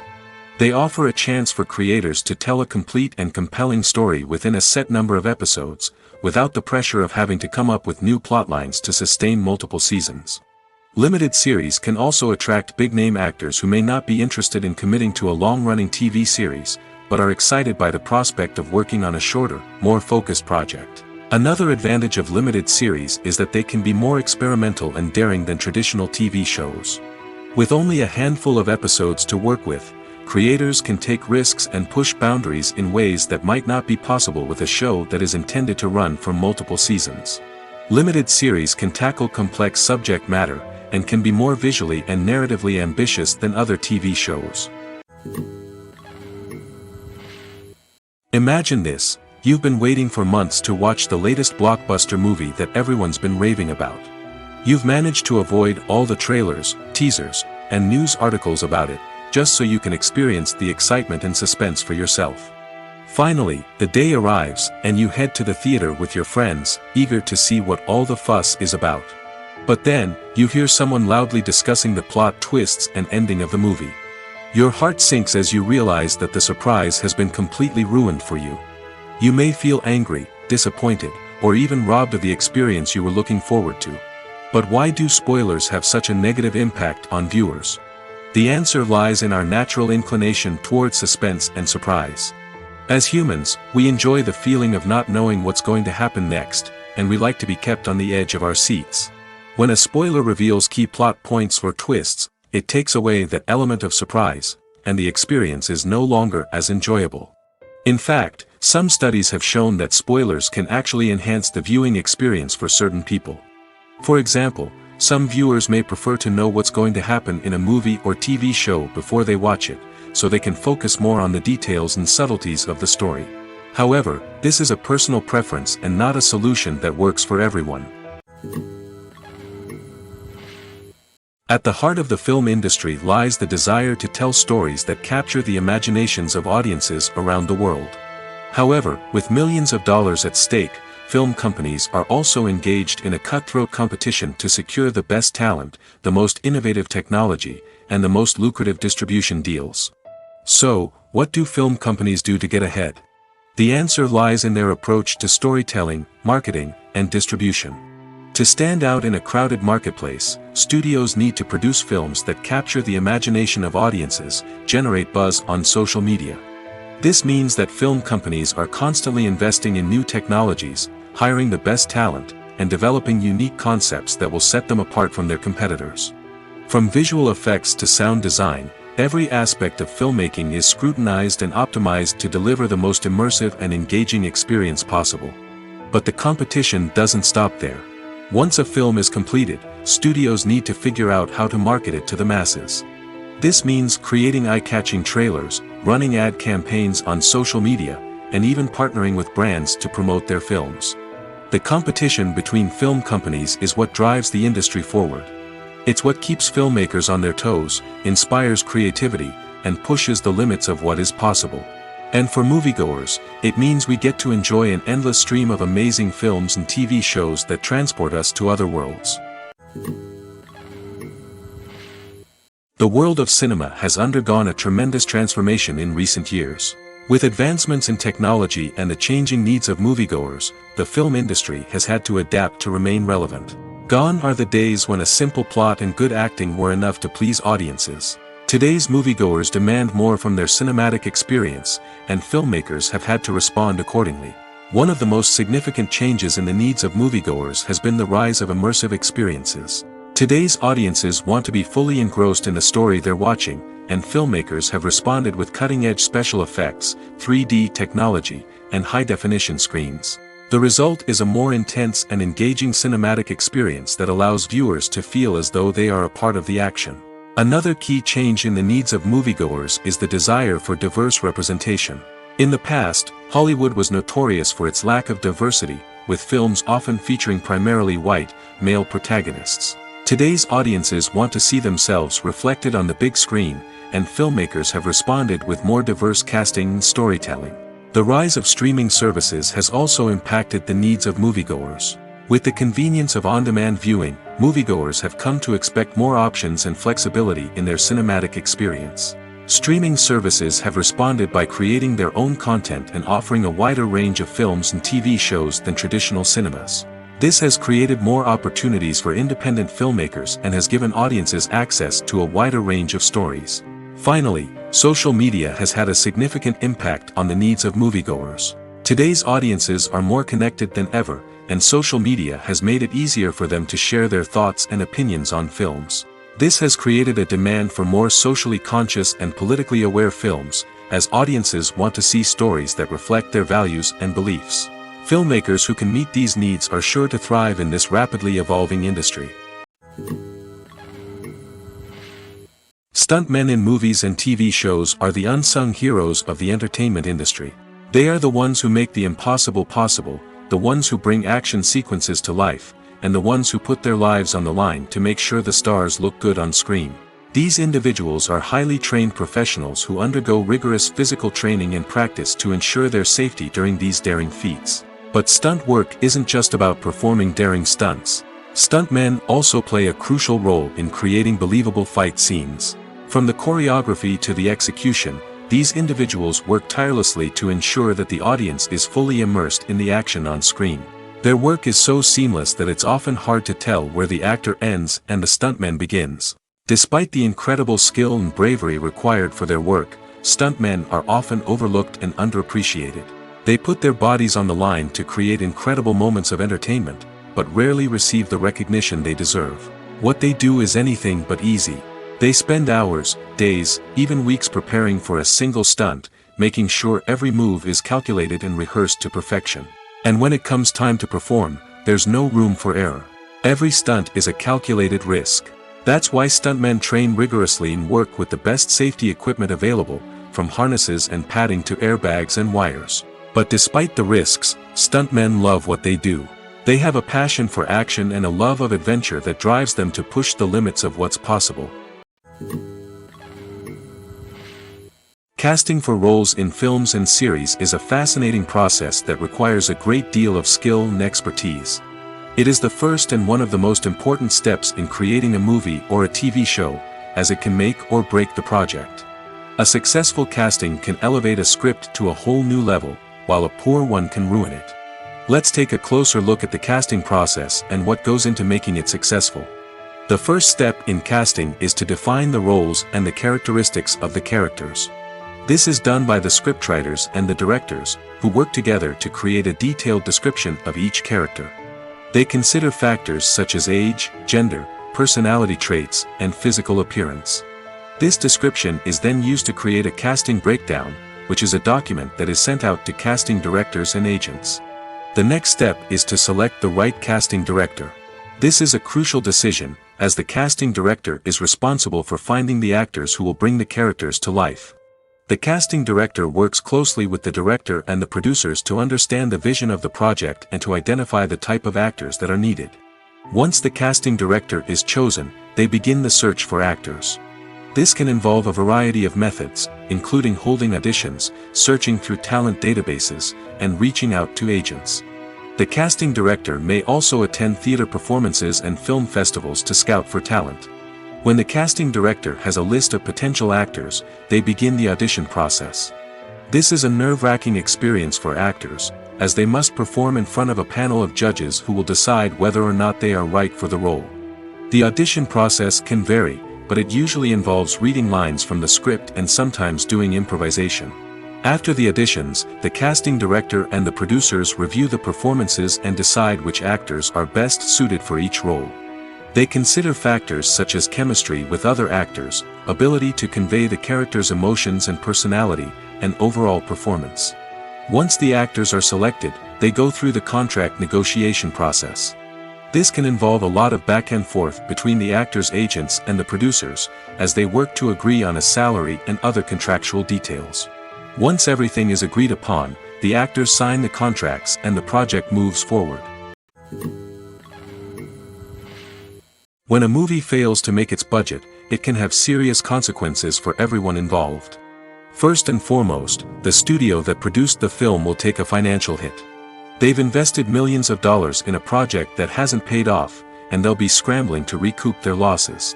They offer a chance for creators to tell a complete and compelling story within a set number of episodes, without the pressure of having to come up with new plotlines to sustain multiple seasons. Limited series can also attract big-name actors who may not be interested in committing to a long-running TV series, but are excited by the prospect of working on a shorter, more focused project. Another advantage of limited series is that they can be more experimental and daring than traditional TV shows. With only a handful of episodes to work with, creators can take risks and push boundaries in ways that might not be possible with a show that is intended to run for multiple seasons. Limited series can tackle complex subject matter, and can be more visually and narratively ambitious than other TV shows. Imagine this: you've been waiting for months to watch the latest blockbuster movie that everyone's been raving about. You've managed to avoid all the trailers, teasers, and news articles about it, just so you can experience the excitement and suspense for yourself. Finally, the day arrives, and you head to the theater with your friends, eager to see what all the fuss is about. But then, you hear someone loudly discussing the plot twists and ending of the movie. Your heart sinks as you realize that the surprise has been completely ruined for you. You may feel angry, disappointed, or even robbed of the experience you were looking forward to. But why do spoilers have such a negative impact on viewers? The answer lies in our natural inclination towards suspense and surprise. As humans, we enjoy the feeling of not knowing what's going to happen next, and we like to be kept on the edge of our seats. When a spoiler reveals key plot points or twists, it takes away that element of surprise, and the experience is no longer as enjoyable. In fact, some studies have shown that spoilers can actually enhance the viewing experience for certain people. For example, some viewers may prefer to know what's going to happen in a movie or TV show before they watch it, so they can focus more on the details and subtleties of the story. However, this is a personal preference and not a solution that works for everyone. At the heart of the film industry lies the desire to tell stories that capture the imaginations of audiences around the world. However, with millions of dollars at stake, film companies are also engaged in a cutthroat competition to secure the best talent, the most innovative technology, and the most lucrative distribution deals. So, what do film companies do to get ahead? The answer lies in their approach to storytelling, marketing, and distribution. To stand out in a crowded marketplace, studios need to produce films that capture the imagination of audiences, generate buzz on social media. This means that film companies are constantly investing in new technologies, hiring the best talent, and developing unique concepts that will set them apart from their competitors. From visual effects to sound design, every aspect of filmmaking is scrutinized and optimized to deliver the most immersive and engaging experience possible. But the competition doesn't stop there. Once a film is completed, studios need to figure out how to market it to the masses. This means creating eye-catching trailers, running ad campaigns on social media, and even partnering with brands to promote their films. The competition between film companies is what drives the industry forward. It's what keeps filmmakers on their toes, inspires creativity, and pushes the limits of what is possible. And for moviegoers, it means we get to enjoy an endless stream of amazing films and TV shows that transport us to other worlds. The world of cinema has undergone a tremendous transformation in recent years. With advancements in technology and the changing needs of moviegoers, the film industry has had to adapt to remain relevant. Gone are the days when a simple plot and good acting were enough to please audiences. Today's moviegoers demand more from their cinematic experience, and filmmakers have had to respond accordingly. One of the most significant changes in the needs of moviegoers has been the rise of immersive experiences. Today's audiences want to be fully engrossed in the story they're watching, and filmmakers have responded with cutting-edge special effects, 3D technology, and high-definition screens. The result is a more intense and engaging cinematic experience that allows viewers to feel as though they are a part of the action. Another key change in the needs of moviegoers is the desire for diverse representation. In the past, Hollywood was notorious for its lack of diversity, with films often featuring primarily white, male protagonists. Today's audiences want to see themselves reflected on the big screen, and filmmakers have responded with more diverse casting and storytelling. The rise of streaming services has also impacted the needs of moviegoers. With the convenience of on-demand viewing, moviegoers have come to expect more options and flexibility in their cinematic experience. Streaming services have responded by creating their own content and offering a wider range of films and TV shows than traditional cinemas. This has created more opportunities for independent filmmakers and has given audiences access to a wider range of stories. Finally, social media has had a significant impact on the needs of moviegoers. Today's audiences are more connected than ever, and social media has made it easier for them to share their thoughts and opinions on films. This has created a demand for more socially conscious and politically aware films, as audiences want to see stories that reflect their values and beliefs. Filmmakers who can meet these needs are sure to thrive in this rapidly evolving industry. Stuntmen in movies and TV shows are the unsung heroes of the entertainment industry. They are the ones who make the impossible possible, the ones who bring action sequences to life, and the ones who put their lives on the line to make sure the stars look good on screen. These individuals are highly trained professionals who undergo rigorous physical training and practice to ensure their safety during these daring feats. But stunt work isn't just about performing daring stunts. Stuntmen also play a crucial role in creating believable fight scenes. From the choreography to the execution, these individuals work tirelessly to ensure that the audience is fully immersed in the action on screen. Their work is so seamless that it's often hard to tell where the actor ends and the stuntman begins. Despite the incredible skill and bravery required for their work, stuntmen are often overlooked and underappreciated. They put their bodies on the line to create incredible moments of entertainment, but rarely receive the recognition they deserve. What they do is anything but easy. They spend hours, days, even weeks preparing for a single stunt, making sure every move is calculated and rehearsed to perfection. And when it comes time to perform, there's no room for error. Every stunt is a calculated risk. That's why stuntmen train rigorously and work with the best safety equipment available, from harnesses and padding to airbags and wires. But despite the risks, stuntmen love what they do. They have a passion for action and a love of adventure that drives them to push the limits of what's possible. Casting for roles in films and series is a fascinating process that requires a great deal of skill and expertise. It is the first and one of the most important steps in creating a movie or a TV show, as it can make or break the project. A successful casting can elevate a script to a whole new level, while a poor one can ruin it. Let's take a closer look at the casting process and what goes into making it successful. The first step in casting is to define the roles and the characteristics of the characters. This is done by the scriptwriters and the directors, who work together to create a detailed description of each character. They consider factors such as age, gender, personality traits, and physical appearance. This description is then used to create a casting breakdown, which is a document that is sent out to casting directors and agents. The next step is to select the right casting director. This is a crucial decision, as the casting director is responsible for finding the actors who will bring the characters to life. The casting director works closely with the director and the producers to understand the vision of the project and to identify the type of actors that are needed. Once the casting director is chosen, they begin the search for actors. This can involve a variety of methods, including holding auditions, searching through talent databases, and reaching out to agents. The casting director may also attend theater performances and film festivals to scout for talent. When the casting director has a list of potential actors, they begin the audition process. This is a nerve-wracking experience for actors, as they must perform in front of a panel of judges who will decide whether or not they are right for the role. The audition process can vary, but it usually involves reading lines from the script and sometimes doing improvisation. After the auditions, the casting director and the producers review the performances and decide which actors are best suited for each role. They consider factors such as chemistry with other actors, ability to convey the character's emotions and personality, and overall performance. Once the actors are selected, they go through the contract negotiation process. This can involve a lot of back and forth between the actors' agents and the producers, as they work to agree on a salary and other contractual details. Once everything is agreed upon, the actors sign the contracts and the project moves forward. When a movie fails to make its budget, it can have serious consequences for everyone involved. First and foremost, the studio that produced the film will take a financial hit. They've invested millions of dollars in a project that hasn't paid off, and they'll be scrambling to recoup their losses.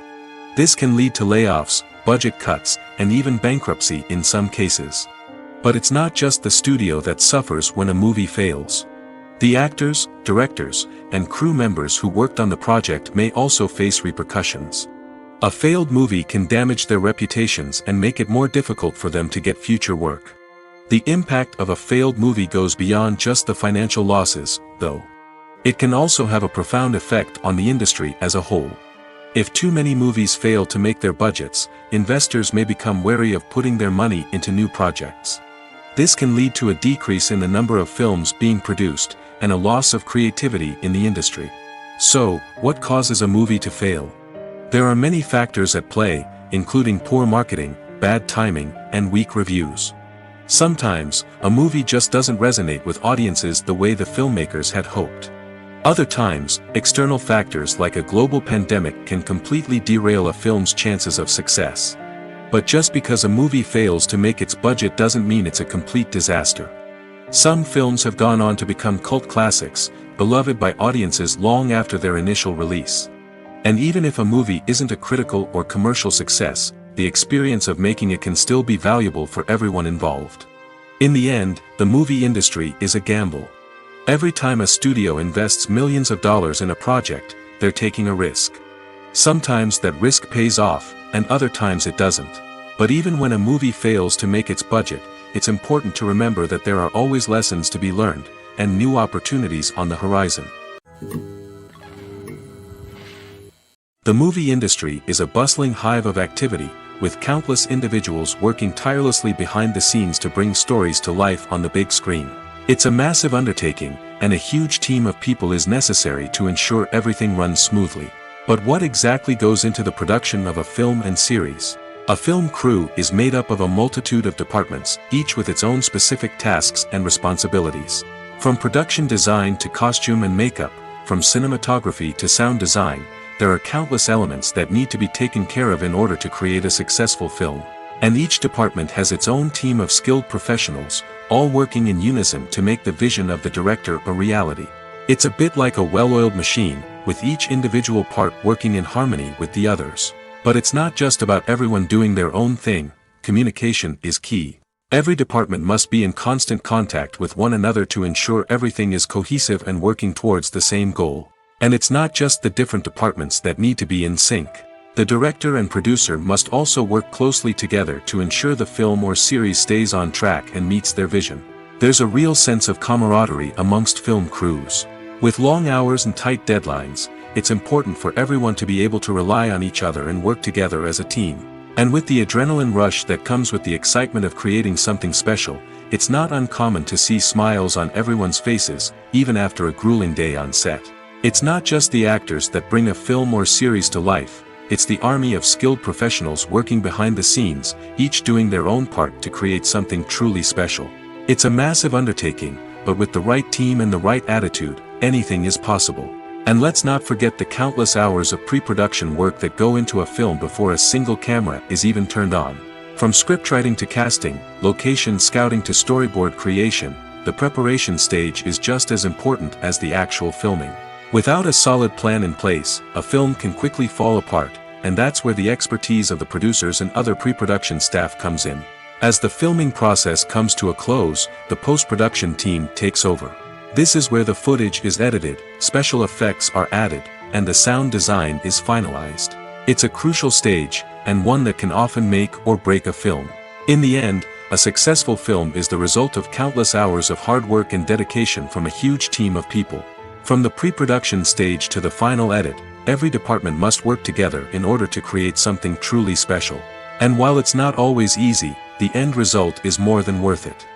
This can lead to layoffs, budget cuts, and even bankruptcy in some cases. But it's not just the studio that suffers when a movie fails. The actors, directors, and crew members who worked on the project may also face repercussions. A failed movie can damage their reputations and make it more difficult for them to get future work. The impact of a failed movie goes beyond just the financial losses, though. It can also have a profound effect on the industry as a whole. If too many movies fail to make their budgets, investors may become wary of putting their money into new projects. This can lead to a decrease in the number of films being produced, and a loss of creativity in the industry. So, what causes a movie to fail? There are many factors at play, including poor marketing, bad timing, and weak reviews. Sometimes, a movie just doesn't resonate with audiences the way the filmmakers had hoped. Other times, external factors like a global pandemic can completely derail a film's chances of success. But just because a movie fails to make its budget doesn't mean it's a complete disaster. Some films have gone on to become cult classics, beloved by audiences long after their initial release. And even if a movie isn't a critical or commercial success, the experience of making it can still be valuable for everyone involved. In the end, the movie industry is a gamble. Every time a studio invests millions of dollars in a project, they're taking a risk. Sometimes that risk pays off, and other times it doesn't. But even when a movie fails to make its budget, it's important to remember that there are always lessons to be learned, and new opportunities on the horizon. The movie industry is a bustling hive of activity, with countless individuals working tirelessly behind the scenes to bring stories to life on the big screen. It's a massive undertaking, and a huge team of people is necessary to ensure everything runs smoothly. But what exactly goes into the production of a film and series? A film crew is made up of a multitude of departments, each with its own specific tasks and responsibilities. From production design to costume and makeup, from cinematography to sound design, there are countless elements that need to be taken care of in order to create a successful film. And each department has its own team of skilled professionals, all working in unison to make the vision of the director a reality. It's a bit like a well-oiled machine, with each individual part working in harmony with the others. But it's not just about everyone doing their own thing. Communication is key. Every department must be in constant contact with one another to ensure everything is cohesive and working towards the same goal. And it's not just the different departments that need to be in sync. The director and producer must also work closely together to ensure the film or series stays on track and meets their vision. There's a real sense of camaraderie amongst film crews. With long hours and tight deadlines, it's important for everyone to be able to rely on each other and work together as a team. And with the adrenaline rush that comes with the excitement of creating something special, it's not uncommon to see smiles on everyone's faces, even after a grueling day on set. It's not just the actors that bring a film or series to life, it's the army of skilled professionals working behind the scenes, each doing their own part to create something truly special. It's a massive undertaking, but with the right team and the right attitude, anything is possible. And let's not forget the countless hours of pre-production work that go into a film before a single camera is even turned on. From scriptwriting to casting, location scouting to storyboard creation, the preparation stage is just as important as the actual filming. Without a solid plan in place, a film can quickly fall apart, and that's where the expertise of the producers and other pre-production staff comes in. As the filming process comes to a close, the post-production team takes over. This is where the footage is edited, special effects are added, and the sound design is finalized. It's a crucial stage, and one that can often make or break a film. In the end, A successful film is the result of countless hours of hard work and dedication from a huge team of people. From the pre-production stage to the final edit, every department must work together in order to create something truly special. And while it's not always easy, the end result is more than worth it.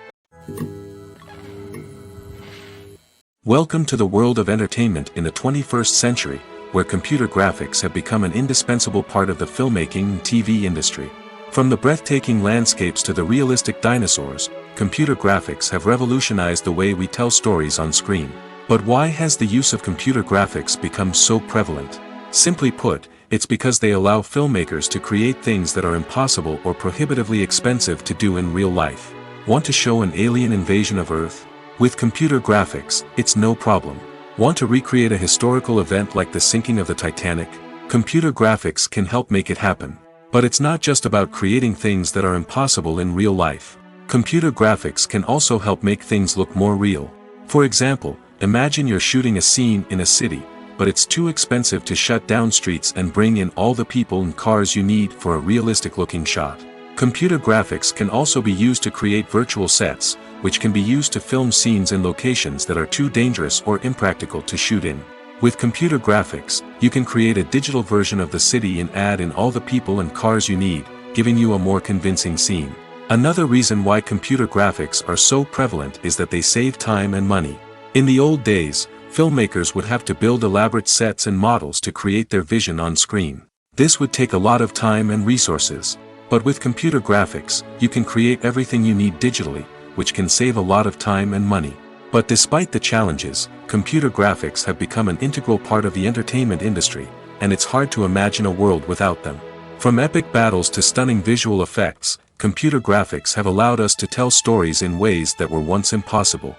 Welcome to the world of entertainment in the 21st century, where computer graphics have become an indispensable part of the filmmaking and TV industry. From the breathtaking landscapes to the realistic dinosaurs, computer graphics have revolutionized the way we tell stories on screen. But why has the use of computer graphics become so prevalent? Simply put, it's because they allow filmmakers to create things that are impossible or prohibitively expensive to do in real life. Want to show an alien invasion of Earth? With computer graphics, it's no problem. Want to recreate a historical event like the sinking of the Titanic? Computer graphics can help make it happen. But it's not just about creating things that are impossible in real life. Computer graphics can also help make things look more real. For example, imagine you're shooting a scene in a city, but it's too expensive to shut down streets and bring in all the people and cars you need for a realistic-looking shot. Computer graphics can also be used to create virtual sets, which can be used to film scenes in locations that are too dangerous or impractical to shoot in. With computer graphics, you can create a digital version of the city and add in all the people and cars you need, giving you a more convincing scene. Another reason why computer graphics are so prevalent is that they save time and money. In the old days, filmmakers would have to build elaborate sets and models to create their vision on screen. This would take a lot of time and resources. But with computer graphics, you can create everything you need digitally, which can save a lot of time and money. But despite the challenges, computer graphics have become an integral part of the entertainment industry, and it's hard to imagine a world without them. From epic battles to stunning visual effects, computer graphics have allowed us to tell stories in ways that were once impossible.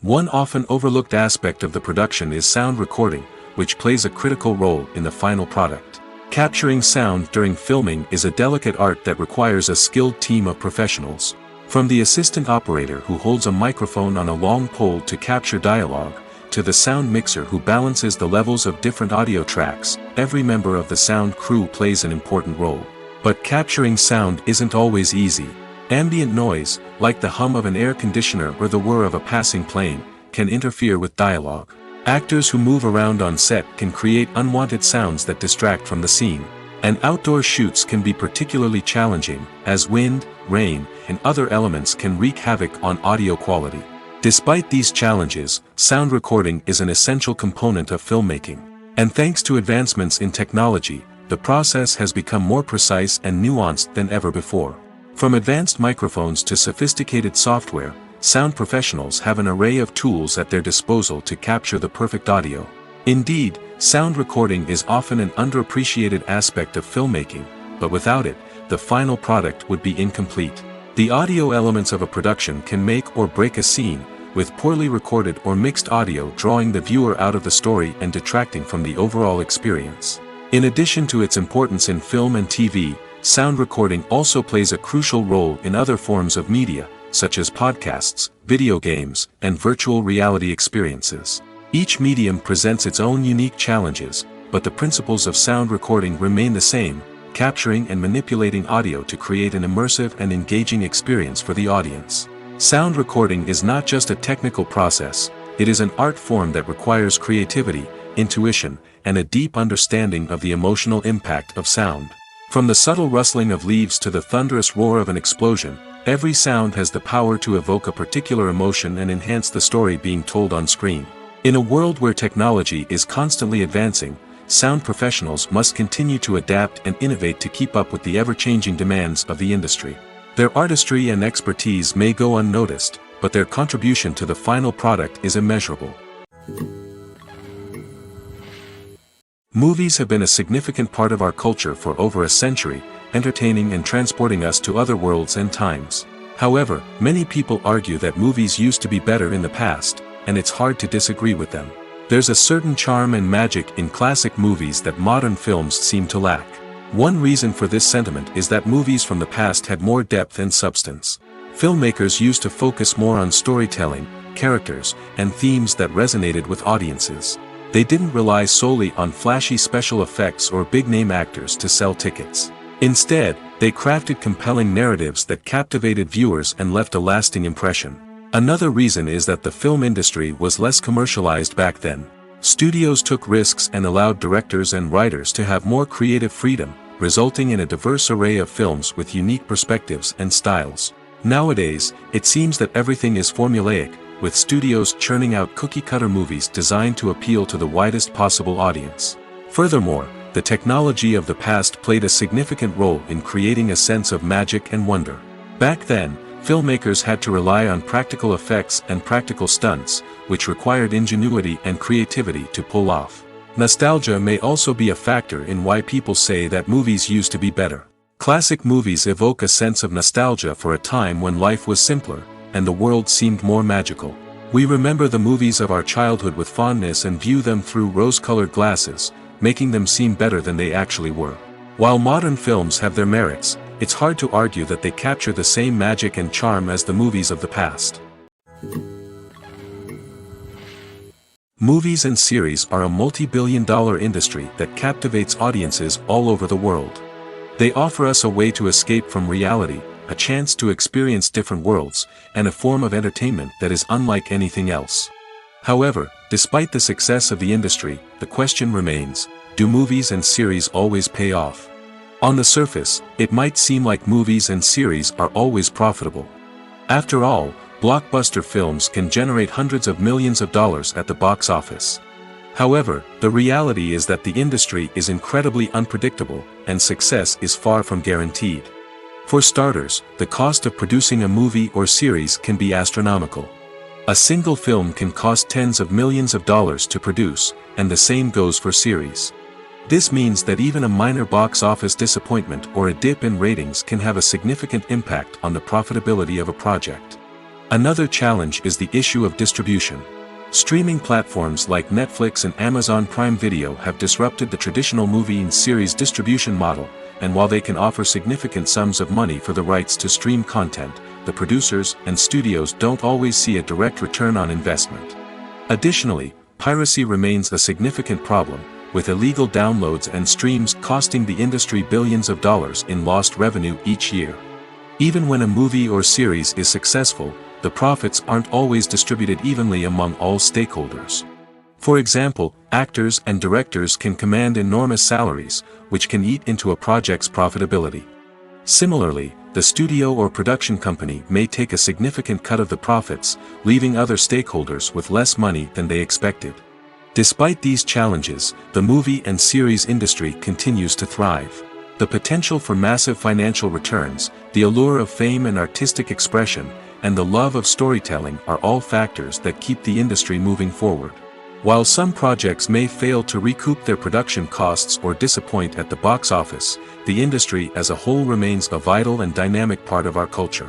One often overlooked aspect of the production is sound recording, which plays a critical role in the final product. Capturing sound during filming is a delicate art that requires a skilled team of professionals. From the assistant operator who holds a microphone on a long pole to capture dialogue, to the sound mixer who balances the levels of different audio tracks, every member of the sound crew plays an important role. But capturing sound isn't always easy. Ambient noise, like the hum of an air conditioner or the whir of a passing plane, can interfere with dialogue. Actors who move around on set can create unwanted sounds that distract from the scene. And outdoor shoots can be particularly challenging, as wind, rain, and other elements can wreak havoc on audio quality. Despite these challenges, sound recording is an essential component of filmmaking. And thanks to advancements in technology, the process has become more precise and nuanced than ever before. From advanced microphones to sophisticated software, sound professionals have an array of tools at their disposal to capture the perfect audio. Indeed, sound recording is often an underappreciated aspect of filmmaking, but without it, the final product would be incomplete. The audio elements of a production can make or break a scene, with poorly recorded or mixed audio drawing the viewer out of the story and detracting from the overall experience. In addition to its importance in film and TV, sound recording also plays a crucial role in other forms of media, such as podcasts, video games, and virtual reality experiences. Each medium presents its own unique challenges, but the principles of sound recording remain the same, capturing and manipulating audio to create an immersive and engaging experience for the audience. Sound recording is not just a technical process, it is an art form that requires creativity, intuition, and a deep understanding of the emotional impact of sound. From the subtle rustling of leaves to the thunderous roar of an explosion, every sound has the power to evoke a particular emotion and enhance the story being told on screen. In a world where technology is constantly advancing, sound professionals must continue to adapt and innovate to keep up with the ever-changing demands of the industry. Their artistry and expertise may go unnoticed, but their contribution to the final product is immeasurable. Movies have been a significant part of our culture for over a century, entertaining and transporting us to other worlds and times. However, many people argue that movies used to be better in the past, and it's hard to disagree with them. There's a certain charm and magic in classic movies that modern films seem to lack. One reason for this sentiment is that movies from the past had more depth and substance. Filmmakers used to focus more on storytelling, characters, and themes that resonated with audiences. They didn't rely solely on flashy special effects or big-name actors to sell tickets. Instead, They crafted compelling narratives that captivated viewers and left a lasting impression. Another reason is that the film industry was less commercialized back then. Studios took risks and allowed directors and writers to have more creative freedom, resulting in a diverse array of films with unique perspectives and styles. Nowadays, it seems that everything is formulaic, with studios churning out cookie-cutter movies designed to appeal to the widest possible audience. Furthermore, the technology of the past played a significant role in creating a sense of magic and wonder. Back then, filmmakers had to rely on practical effects and practical stunts, which required ingenuity and creativity to pull off. Nostalgia may also be a factor in why people say that movies used to be better. Classic movies evoke a sense of nostalgia for a time when life was simpler, and the world seemed more magical. We remember the movies of our childhood with fondness and view them through rose-colored glasses, making them seem better than they actually were. While modern films have their merits, it's hard to argue that they capture the same magic and charm as the movies of the past. Movies and series are a multi-billion-dollar industry that captivates audiences all over the world. They offer us a way to escape from reality, a chance to experience different worlds, and a form of entertainment that is unlike anything else. However, despite the success of the industry, the question remains, do movies and series always pay off? On the surface, it might seem like movies and series are always profitable. After all, blockbuster films can generate hundreds of millions of dollars at the box office. However, the reality is that the industry is incredibly unpredictable, and success is far from guaranteed. For starters, the cost of producing a movie or series can be astronomical. A single film can cost tens of millions of dollars to produce, and the same goes for series. This means that even a minor box office disappointment or a dip in ratings can have a significant impact on the profitability of a project. Another challenge is the issue of distribution. Streaming platforms like Netflix and Amazon Prime Video have disrupted the traditional movie and series distribution model, and while they can offer significant sums of money for the rights to stream content, the producers and studios don't always see a direct return on investment. Additionally, piracy remains a significant problem, with illegal downloads and streams costing the industry billions of dollars in lost revenue each year. Even when a movie or series is successful, the profits aren't always distributed evenly among all stakeholders. For example, actors and directors can command enormous salaries, which can eat into a project's profitability. Similarly, the studio or production company may take a significant cut of the profits, leaving other stakeholders with less money than they expected. Despite these challenges, the movie and series industry continues to thrive. The potential for massive financial returns, the allure of fame and artistic expression, and the love of storytelling are all factors that keep the industry moving forward. While some projects may fail to recoup their production costs or disappoint at the box office, the industry as a whole remains a vital and dynamic part of our culture.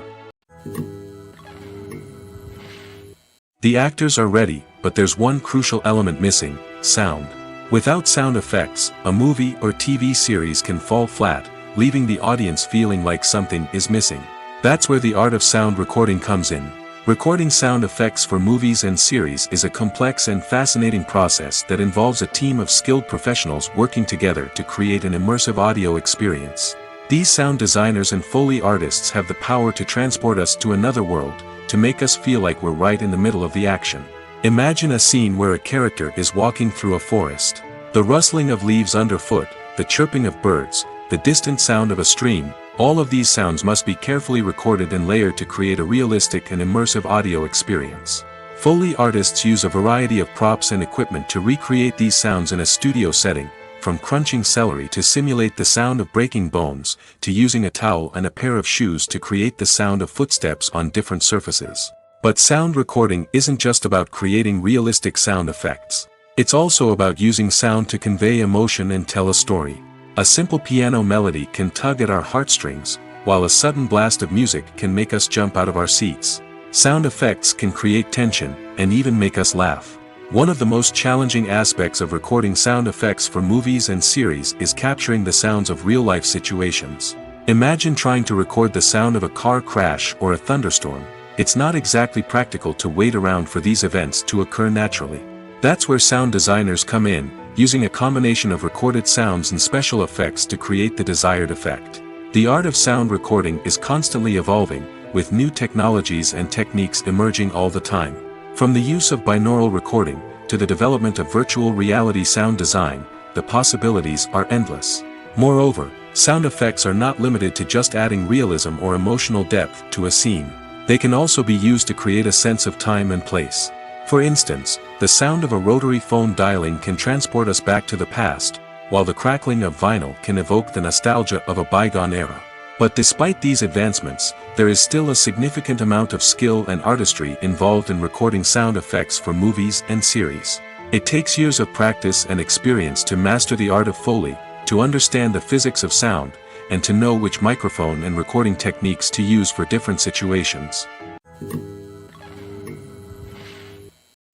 The actors are ready, but there's one crucial element missing: sound. Without sound effects, a movie or TV series can fall flat, leaving the audience feeling like something is missing. That's where the art of sound recording comes in. Recording sound effects for movies and series is a complex and fascinating process that involves a team of skilled professionals working together to create an immersive audio experience. These sound designers and Foley artists have the power to transport us to another world, to make us feel like we're right in the middle of the action. Imagine a scene where a character is walking through a forest. The rustling of leaves underfoot, the chirping of birds, the distant sound of a stream, all of these sounds must be carefully recorded and layered to create a realistic and immersive audio experience. Foley artists use a variety of props and equipment to recreate these sounds in a studio setting, from crunching celery to simulate the sound of breaking bones, to using a towel and a pair of shoes to create the sound of footsteps on different surfaces. But sound recording isn't just about creating realistic sound effects. It's also about using sound to convey emotion and tell a story. A simple piano melody can tug at our heartstrings, while a sudden blast of music can make us jump out of our seats. Sound effects can create tension, and even make us laugh. One of the most challenging aspects of recording sound effects for movies and series is capturing the sounds of real-life situations. Imagine trying to record the sound of a car crash or a thunderstorm. It's not exactly practical to wait around for these events to occur naturally. That's where sound designers come in, using a combination of recorded sounds and special effects to create the desired effect. The art of sound recording is constantly evolving, with new technologies and techniques emerging all the time. From the use of binaural recording, to the development of virtual reality sound design, the possibilities are endless. Moreover, sound effects are not limited to just adding realism or emotional depth to a scene. They can also be used to create a sense of time and place. For instance, the sound of a rotary phone dialing can transport us back to the past, while the crackling of vinyl can evoke the nostalgia of a bygone era. But despite these advancements, there is still a significant amount of skill and artistry involved in recording sound effects for movies and series. It takes years of practice and experience to master the art of Foley, to understand the physics of sound, and to know which microphone and recording techniques to use for different situations.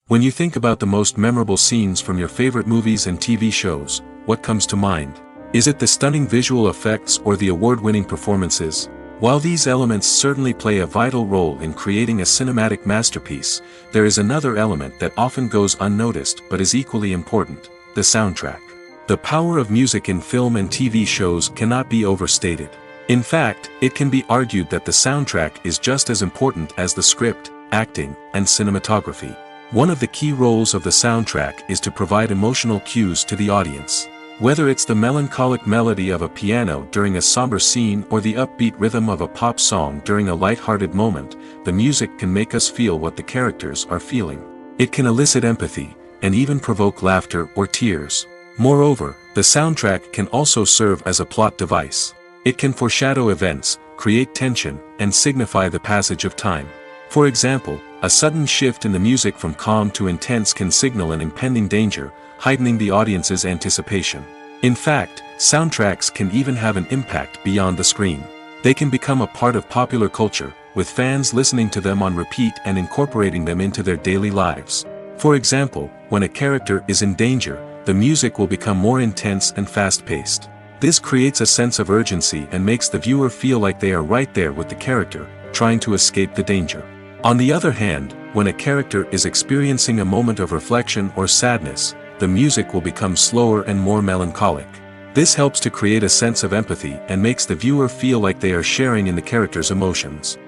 When you think about the most memorable scenes from your favorite movies and TV shows, what comes to mind? Is it the stunning visual effects or the award-winning performances? While these elements certainly play a vital role in creating a cinematic masterpiece, there is another element that often goes unnoticed but is equally important: the soundtrack. The power of music in film and TV shows cannot be overstated. In fact, it can be argued that the soundtrack is just as important as the script, acting, and cinematography. One of the key roles of the soundtrack is to provide emotional cues to the audience. Whether it's the melancholic melody of a piano during a somber scene or the upbeat rhythm of a pop song during a light-hearted moment, the music can make us feel what the characters are feeling. It can elicit empathy, and even provoke laughter or tears. Moreover, the soundtrack can also serve as a plot device. It can foreshadow events, create tension, and signify the passage of time. For example, a sudden shift in the music from calm to intense can signal an impending danger, heightening the audience's anticipation. In fact, soundtracks can even have an impact beyond the screen. They can become a part of popular culture, with fans listening to them on repeat and incorporating them into their daily lives. For example, when a character is in danger, the music will become more intense and fast-paced. This creates a sense of urgency and makes the viewer feel like they are right there with the character, trying to escape the danger. On the other hand, when a character is experiencing a moment of reflection or sadness, the music will become slower and more melancholic. This helps to create a sense of empathy and makes the viewer feel like they are sharing in the character's emotions.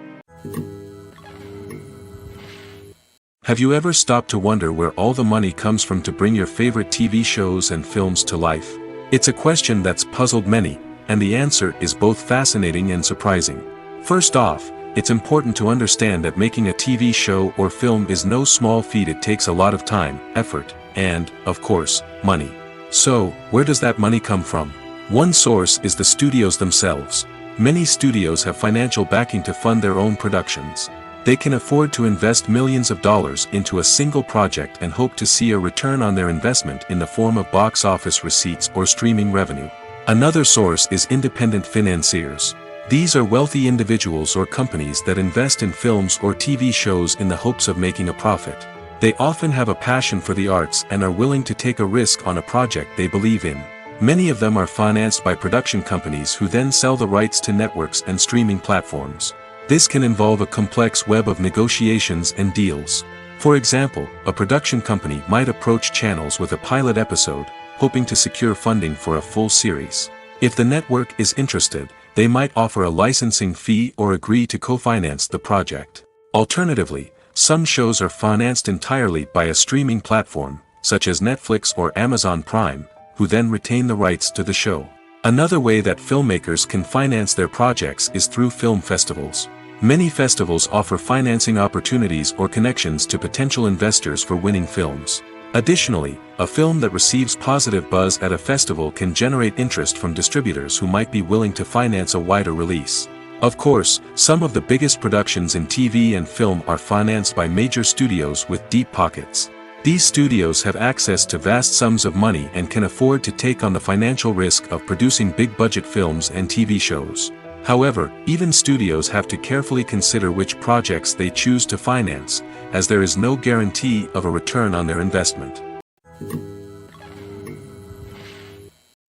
Have you ever stopped to wonder where all the money comes from to bring your favorite TV shows and films to life? It's a question that's puzzled many, and the answer is both fascinating and surprising. First off, it's important to understand that making a TV show or film is no small feat. It takes a lot of time, effort, and, of course, money. So, where does that money come from? One source is the studios themselves. Many studios have financial backing to fund their own productions. They can afford to invest millions of dollars into a single project and hope to see a return on their investment in the form of box office receipts or streaming revenue. Another source is independent financiers. These are wealthy individuals or companies that invest in films or TV shows in the hopes of making a profit. They often have a passion for the arts and are willing to take a risk on a project they believe in. Many of them are financed by production companies who then sell the rights to networks and streaming platforms. This can involve a complex web of negotiations and deals. For example, a production company might approach channels with a pilot episode, hoping to secure funding for a full series. If the network is interested, they might offer a licensing fee or agree to co-finance the project. Alternatively, some shows are financed entirely by a streaming platform, such as Netflix or Amazon Prime, who then retain the rights to the show. Another way that filmmakers can finance their projects is through film festivals. Many festivals offer financing opportunities or connections to potential investors for winning films. Additionally, a film that receives positive buzz at a festival can generate interest from distributors who might be willing to finance a wider release. Of course, some of the biggest productions in TV and film are financed by major studios with deep pockets. These studios have access to vast sums of money and can afford to take on the financial risk of producing big-budget films and TV shows. However, even studios have to carefully consider which projects they choose to finance, as there is no guarantee of a return on their investment.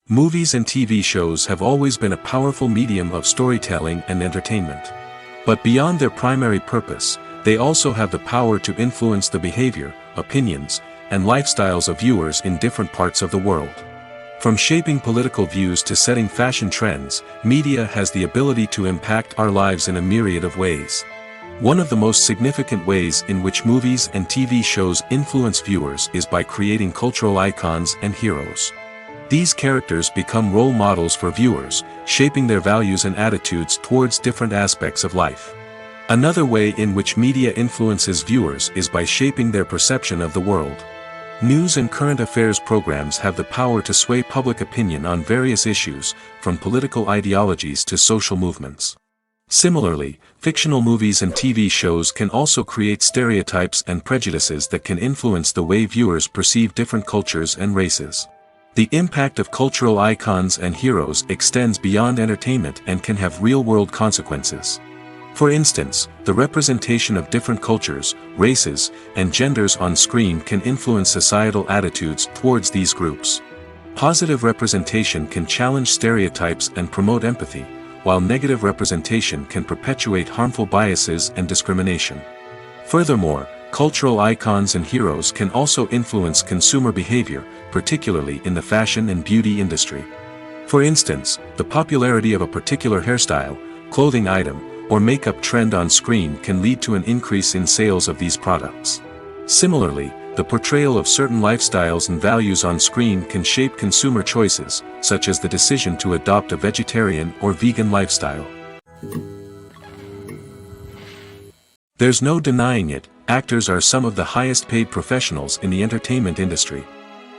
Movies and TV shows have always been a powerful medium of storytelling and entertainment. But beyond their primary purpose, they also have the power to influence the behavior, opinions, and lifestyles of viewers in different parts of the world. From shaping political views to setting fashion trends, media has the ability to impact our lives in a myriad of ways. One of the most significant ways in which movies and TV shows influence viewers is by creating cultural icons and heroes. These characters become role models for viewers, shaping their values and attitudes towards different aspects of life. Another way in which media influences viewers is by shaping their perception of the world. News and current affairs programs have the power to sway public opinion on various issues, from political ideologies to social movements. Similarly, fictional movies and TV shows can also create stereotypes and prejudices that can influence the way viewers perceive different cultures and races. The impact of cultural icons and heroes extends beyond entertainment and can have real-world consequences. For instance, the representation of different cultures, races, and genders on screen can influence societal attitudes towards these groups. Positive representation can challenge stereotypes and promote empathy, while negative representation can perpetuate harmful biases and discrimination. Furthermore, cultural icons and heroes can also influence consumer behavior, particularly in the fashion and beauty industry. For instance, the popularity of a particular hairstyle, clothing item, or makeup trend on screen can lead to an increase in sales of these products. Similarly, the portrayal of certain lifestyles and values on screen can shape consumer choices, such as the decision to adopt a vegetarian or vegan lifestyle. There's no denying it, actors are some of the highest paid professionals in the entertainment industry.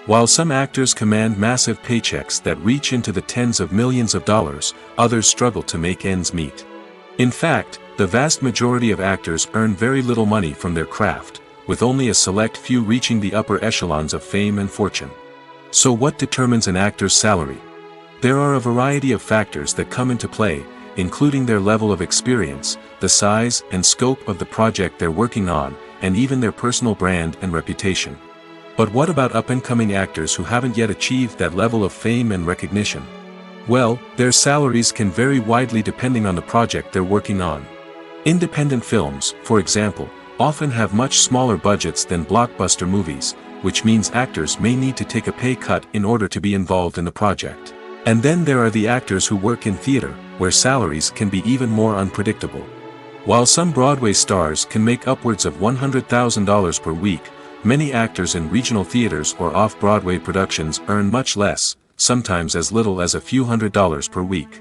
While some actors command massive paychecks that reach into the tens of millions of dollars, others struggle to make ends meet. In fact, the vast majority of actors earn very little money from their craft, with only a select few reaching the upper echelons of fame and fortune. So what determines an actor's salary? There are a variety of factors that come into play, including their level of experience, the size and scope of the project they're working on, and even their personal brand and reputation. But what about up-and-coming actors who haven't yet achieved that level of fame and recognition? Well, their salaries can vary widely depending on the project they're working on. Independent films, for example, often have much smaller budgets than blockbuster movies, which means actors may need to take a pay cut in order to be involved in the project. And then there are the actors who work in theater, where salaries can be even more unpredictable. While some Broadway stars can make upwards of $100,000 per week, many actors in regional theaters or off-Broadway productions earn much less, sometimes as little as a few $100s per week.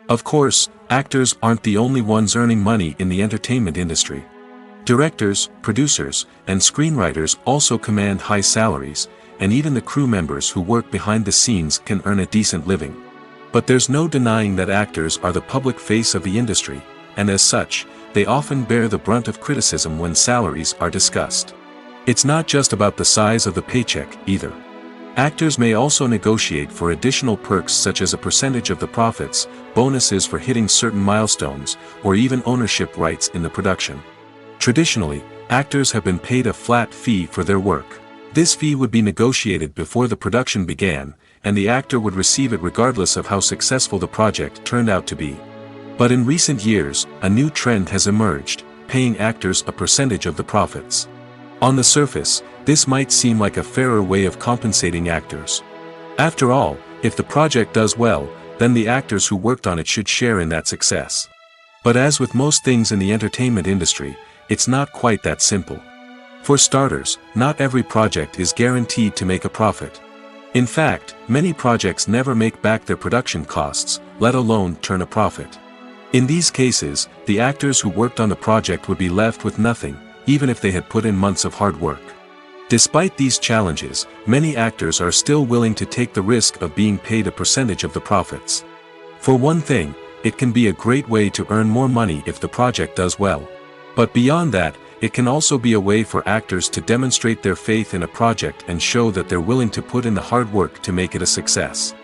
Of course, actors aren't the only ones earning money in the entertainment industry. Directors, producers, and screenwriters also command high salaries, and even the crew members who work behind the scenes can earn a decent living. But there's no denying that actors are the public face of the industry, and as such, they often bear the brunt of criticism when salaries are discussed. It's not just about the size of the paycheck, either. Actors may also negotiate for additional perks such as a percentage of the profits, bonuses for hitting certain milestones, or even ownership rights in the production. Traditionally, actors have been paid a flat fee for their work. This fee would be negotiated before the production began, and the actor would receive it regardless of how successful the project turned out to be. But in recent years, a new trend has emerged, paying actors a percentage of the profits. On the surface, this might seem like a fairer way of compensating actors. After all, if the project does well, then the actors who worked on it should share in that success. But as with most things in the entertainment industry, it's not quite that simple. For starters, not every project is guaranteed to make a profit. In fact, many projects never make back their production costs, let alone turn a profit. In these cases, the actors who worked on the project would be left with nothing, even if they had put in months of hard work. Despite these challenges, many actors are still willing to take the risk of being paid a percentage of the profits. For one thing, it can be a great way to earn more money if the project does well. But beyond that, it can also be a way for actors to demonstrate their faith in a project and show that they're willing to put in the hard work to make it a success.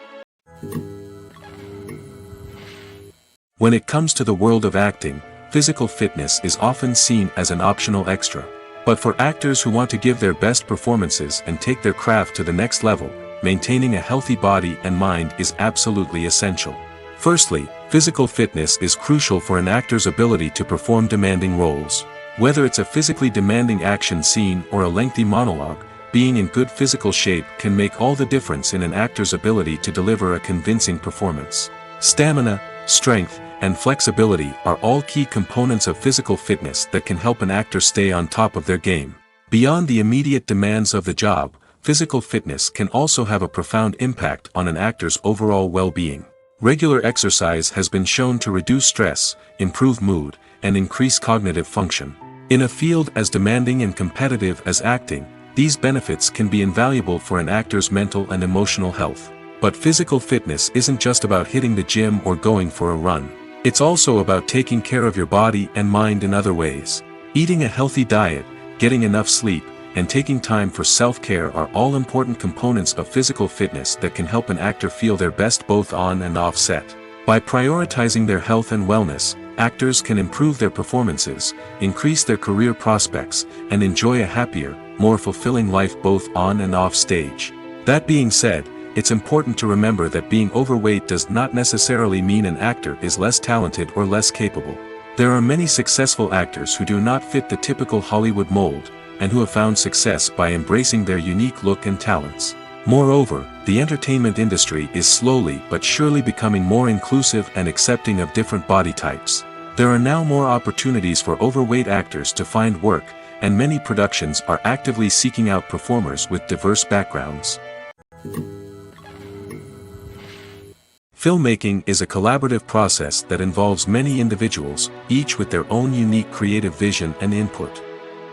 When it comes to the world of acting, physical fitness is often seen as an optional extra. But for actors who want to give their best performances and take their craft to the next level, maintaining a healthy body and mind is absolutely essential. Firstly, physical fitness is crucial for an actor's ability to perform demanding roles. Whether it's a physically demanding action scene or a lengthy monologue, being in good physical shape can make all the difference in an actor's ability to deliver a convincing performance. Stamina, strength, and flexibility are all key components of physical fitness that can help an actor stay on top of their game. Beyond the immediate demands of the job, physical fitness can also have a profound impact on an actor's overall well-being. Regular exercise has been shown to reduce stress, improve mood, and increase cognitive function. In a field as demanding and competitive as acting, these benefits can be invaluable for an actor's mental and emotional health. But physical fitness isn't just about hitting the gym or going for a run. It's also about taking care of your body and mind in other ways. Eating a healthy diet, getting enough sleep, and taking time for self-care are all important components of physical fitness that can help an actor feel their best both on and off set. By prioritizing their health and wellness, actors can improve their performances, increase their career prospects, and enjoy a happier, more fulfilling life both on and off stage. That being said, it's important to remember that being overweight does not necessarily mean an actor is less talented or less capable. There are many successful actors who do not fit the typical Hollywood mold, and who have found success by embracing their unique look and talents. Moreover, the entertainment industry is slowly but surely becoming more inclusive and accepting of different body types. There are now more opportunities for overweight actors to find work, and many productions are actively seeking out performers with diverse backgrounds. Filmmaking is a collaborative process that involves many individuals, each with their own unique creative vision and input.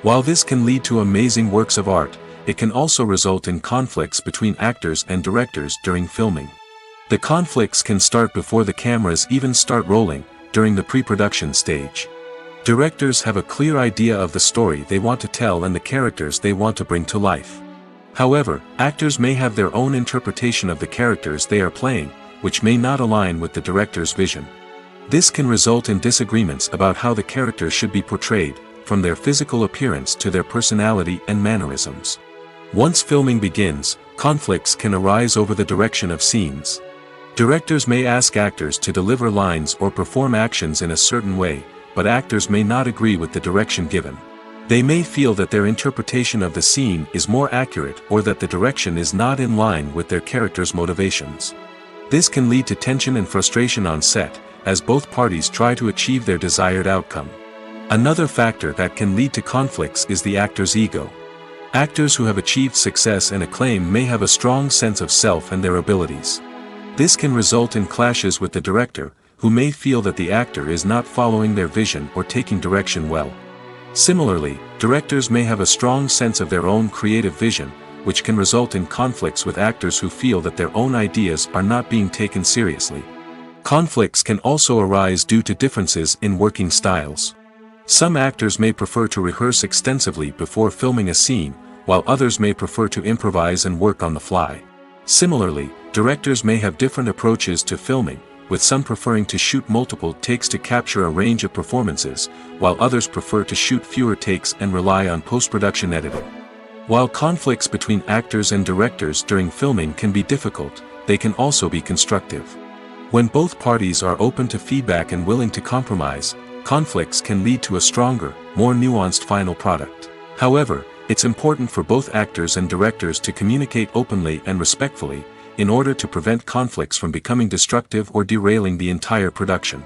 While this can lead to amazing works of art, it can also result in conflicts between actors and directors during filming. The conflicts can start before the cameras even start rolling, during the pre-production stage. Directors have a clear idea of the story they want to tell and the characters they want to bring to life. However, actors may have their own interpretation of the characters they are playing, which may not align with the director's vision. This can result in disagreements about how the characters should be portrayed, from their physical appearance to their personality and mannerisms. Once filming begins, conflicts can arise over the direction of scenes. Directors may ask actors to deliver lines or perform actions in a certain way, but actors may not agree with the direction given. They may feel that their interpretation of the scene is more accurate or that the direction is not in line with their character's motivations. This can lead to tension and frustration on set, as both parties try to achieve their desired outcome. Another factor that can lead to conflicts is the actor's ego. Actors who have achieved success and acclaim may have a strong sense of self and their abilities. This can result in clashes with the director, who may feel that the actor is not following their vision or taking direction well. Similarly, directors may have a strong sense of their own creative vision, which can result in conflicts with actors who feel that their own ideas are not being taken seriously. Conflicts can also arise due to differences in working styles. Some actors may prefer to rehearse extensively before filming a scene, while others may prefer to improvise and work on the fly. Similarly, directors may have different approaches to filming, with some preferring to shoot multiple takes to capture a range of performances, while others prefer to shoot fewer takes and rely on post-production editing. While conflicts between actors and directors during filming can be difficult, they can also be constructive. When both parties are open to feedback and willing to compromise, conflicts can lead to a stronger, more nuanced final product. However, it's important for both actors and directors to communicate openly and respectfully, in order to prevent conflicts from becoming destructive or derailing the entire production.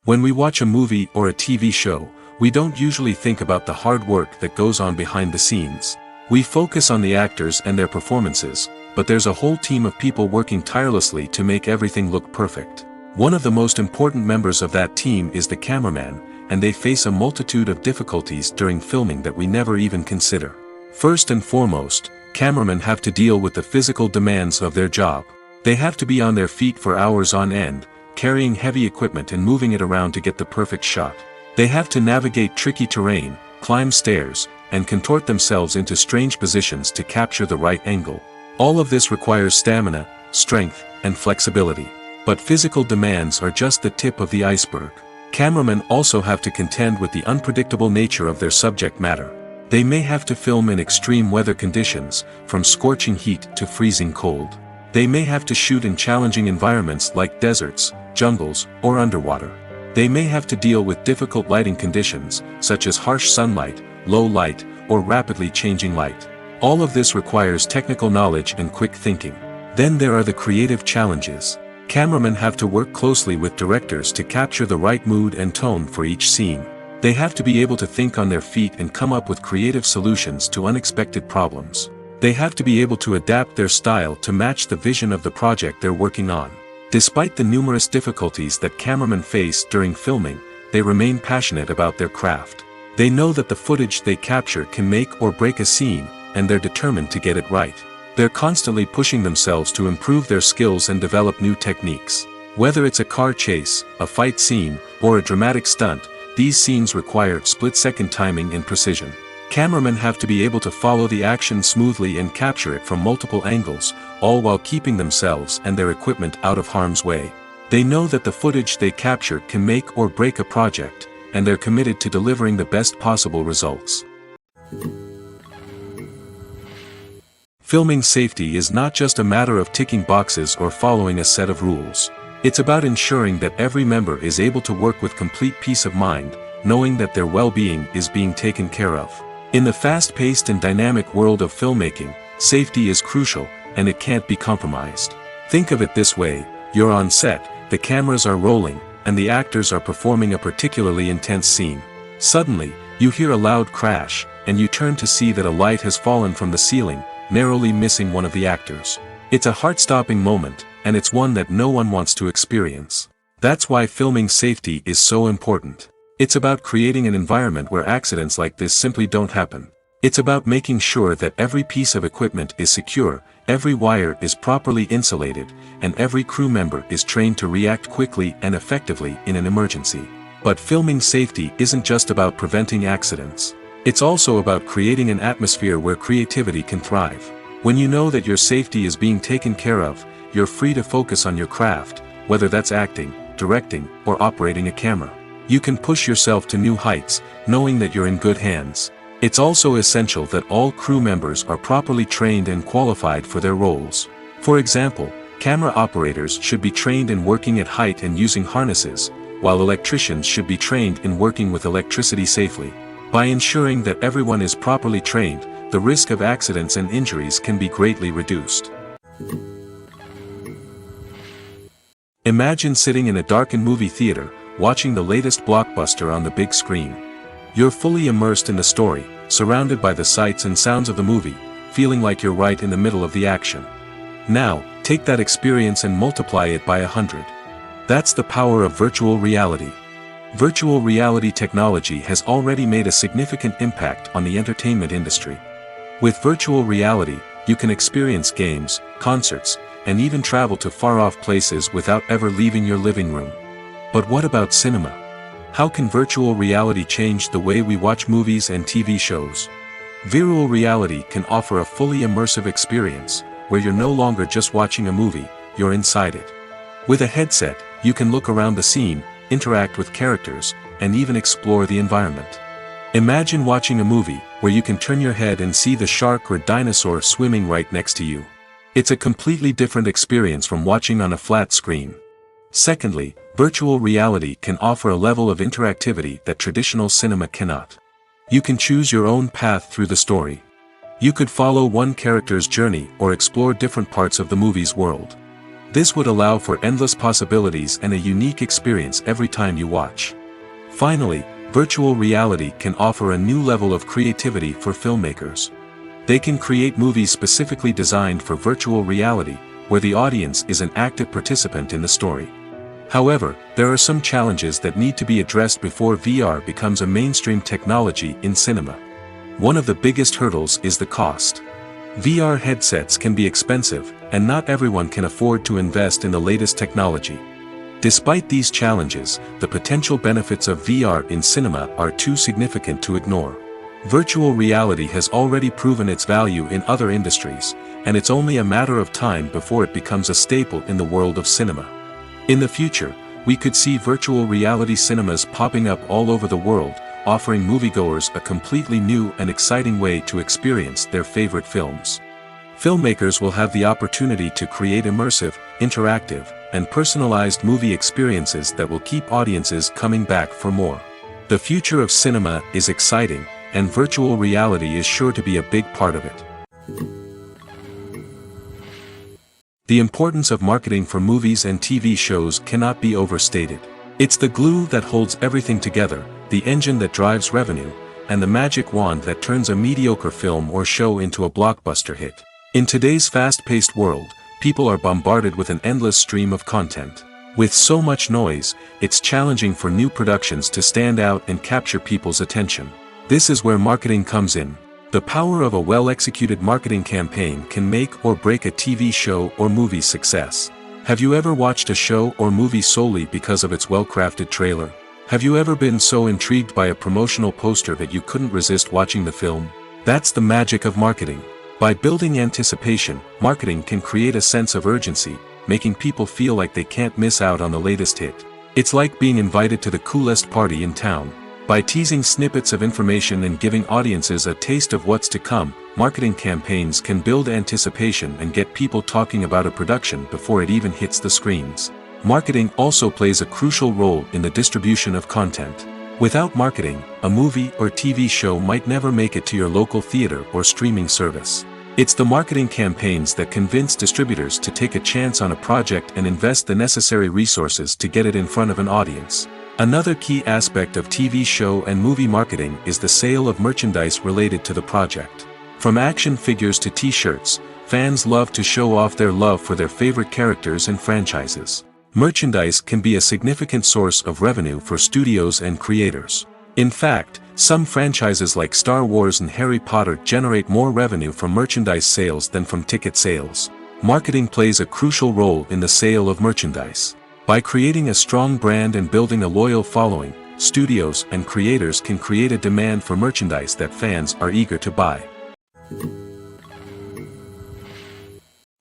When we watch a movie or a TV show, we don't usually think about the hard work that goes on behind the scenes. We focus on the actors and their performances, but there's a whole team of people working tirelessly to make everything look perfect. One of the most important members of that team is the cameraman, and they face a multitude of difficulties during filming that we never even consider. First and foremost, cameramen have to deal with the physical demands of their job. They have to be on their feet for hours on end, carrying heavy equipment and moving it around to get the perfect shot. They have to navigate tricky terrain, climb stairs, and contort themselves into strange positions to capture the right angle. All of this requires stamina, strength, and flexibility. But physical demands are just the tip of the iceberg. Cameramen also have to contend with the unpredictable nature of their subject matter. They may have to film in extreme weather conditions, from scorching heat to freezing cold. They may have to shoot in challenging environments like deserts, jungles, or underwater. They may have to deal with difficult lighting conditions, such as harsh sunlight, low light, or rapidly changing light. All of this requires technical knowledge and quick thinking. Then there are the creative challenges. Cameramen have to work closely with directors to capture the right mood and tone for each scene. They have to be able to think on their feet and come up with creative solutions to unexpected problems. They have to be able to adapt their style to match the vision of the project they're working on. Despite the numerous difficulties that cameramen face during filming, they remain passionate about their craft. They know that the footage they capture can make or break a scene, and they're determined to get it right. They're constantly pushing themselves to improve their skills and develop new techniques. Whether it's a car chase, a fight scene, or a dramatic stunt, these scenes require split-second timing and precision. Cameramen have to be able to follow the action smoothly and capture it from multiple angles, all while keeping themselves and their equipment out of harm's way. They know that the footage they capture can make or break a project, and they're committed to delivering the best possible results. Filming safety is not just a matter of ticking boxes or following a set of rules. It's about ensuring that every member is able to work with complete peace of mind, knowing that their well-being is being taken care of. In the fast-paced and dynamic world of filmmaking, safety is crucial, and it can't be compromised. Think of it this way: you're on set, the cameras are rolling, and the actors are performing a particularly intense scene. Suddenly, you hear a loud crash, and you turn to see that a light has fallen from the ceiling, narrowly missing one of the actors. It's a heart-stopping moment, and it's one that no one wants to experience. That's why filming safety is so important. It's about creating an environment where accidents like this simply don't happen. It's about making sure that every piece of equipment is secure, every wire is properly insulated, and every crew member is trained to react quickly and effectively in an emergency. But filming safety isn't just about preventing accidents. It's also about creating an atmosphere where creativity can thrive. When you know that your safety is being taken care of, you're free to focus on your craft, whether that's acting, directing, or operating a camera. You can push yourself to new heights, knowing that you're in good hands. It's also essential that all crew members are properly trained and qualified for their roles. For example, camera operators should be trained in working at height and using harnesses, while electricians should be trained in working with electricity safely. By ensuring that everyone is properly trained, the risk of accidents and injuries can be greatly reduced. Imagine sitting in a darkened movie theater, watching the latest blockbuster on the big screen. You're fully immersed in the story, surrounded by the sights and sounds of the movie, feeling like you're right in the middle of the action. Now, take that experience and multiply it by 100. That's the power of virtual reality. Virtual reality technology has already made a significant impact on the entertainment industry. With virtual reality, you can experience games, concerts, and even travel to far-off places without ever leaving your living room. But what about cinema? How can virtual reality change the way we watch movies and TV shows? Virtual reality can offer a fully immersive experience, where you're no longer just watching a movie, you're inside it. With a headset, you can look around the scene, interact with characters, and even explore the environment. Imagine watching a movie, where you can turn your head and see the shark or dinosaur swimming right next to you. It's a completely different experience from watching on a flat screen. Secondly, virtual reality can offer a level of interactivity that traditional cinema cannot. You can choose your own path through the story. You could follow one character's journey or explore different parts of the movie's world. This would allow for endless possibilities and a unique experience every time you watch. Finally, virtual reality can offer a new level of creativity for filmmakers. They can create movies specifically designed for virtual reality, where the audience is an active participant in the story. However, there are some challenges that need to be addressed before VR becomes a mainstream technology in cinema. One of the biggest hurdles is the cost. VR headsets can be expensive, and not everyone can afford to invest in the latest technology. Despite these challenges, the potential benefits of VR in cinema are too significant to ignore. Virtual reality has already proven its value in other industries, and it's only a matter of time before it becomes a staple in the world of cinema. In the future, we could see virtual reality cinemas popping up all over the world, offering moviegoers a completely new and exciting way to experience their favorite films. Filmmakers will have the opportunity to create immersive, interactive, and personalized movie experiences that will keep audiences coming back for more. The future of cinema is exciting, and virtual reality is sure to be a big part of it. The importance of marketing for movies and TV shows cannot be overstated. It's the glue that holds everything together, the engine that drives revenue, and the magic wand that turns a mediocre film or show into a blockbuster hit. In today's fast-paced world, people are bombarded with an endless stream of content. With so much noise, it's challenging for new productions to stand out and capture people's attention. This is where marketing comes in. The power of a well-executed marketing campaign can make or break a TV show or movie's success. Have you ever watched a show or movie solely because of its well-crafted trailer? Have you ever been so intrigued by a promotional poster that you couldn't resist watching the film? That's the magic of marketing. By building anticipation, marketing can create a sense of urgency, making people feel like they can't miss out on the latest hit. It's like being invited to the coolest party in town. By teasing snippets of information and giving audiences a taste of what's to come, marketing campaigns can build anticipation and get people talking about a production before it even hits the screens. Marketing also plays a crucial role in the distribution of content. Without marketing, a movie or TV show might never make it to your local theater or streaming service. It's the marketing campaigns that convince distributors to take a chance on a project and invest the necessary resources to get it in front of an audience. Another key aspect of TV show and movie marketing is the sale of merchandise related to the project. From action figures to t-shirts, fans love to show off their love for their favorite characters and franchises. Merchandise can be a significant source of revenue for studios and creators. In fact, some franchises like Star Wars and Harry Potter generate more revenue from merchandise sales than from ticket sales. Marketing plays a crucial role in the sale of merchandise. By creating a strong brand and building a loyal following, studios and creators can create a demand for merchandise that fans are eager to buy.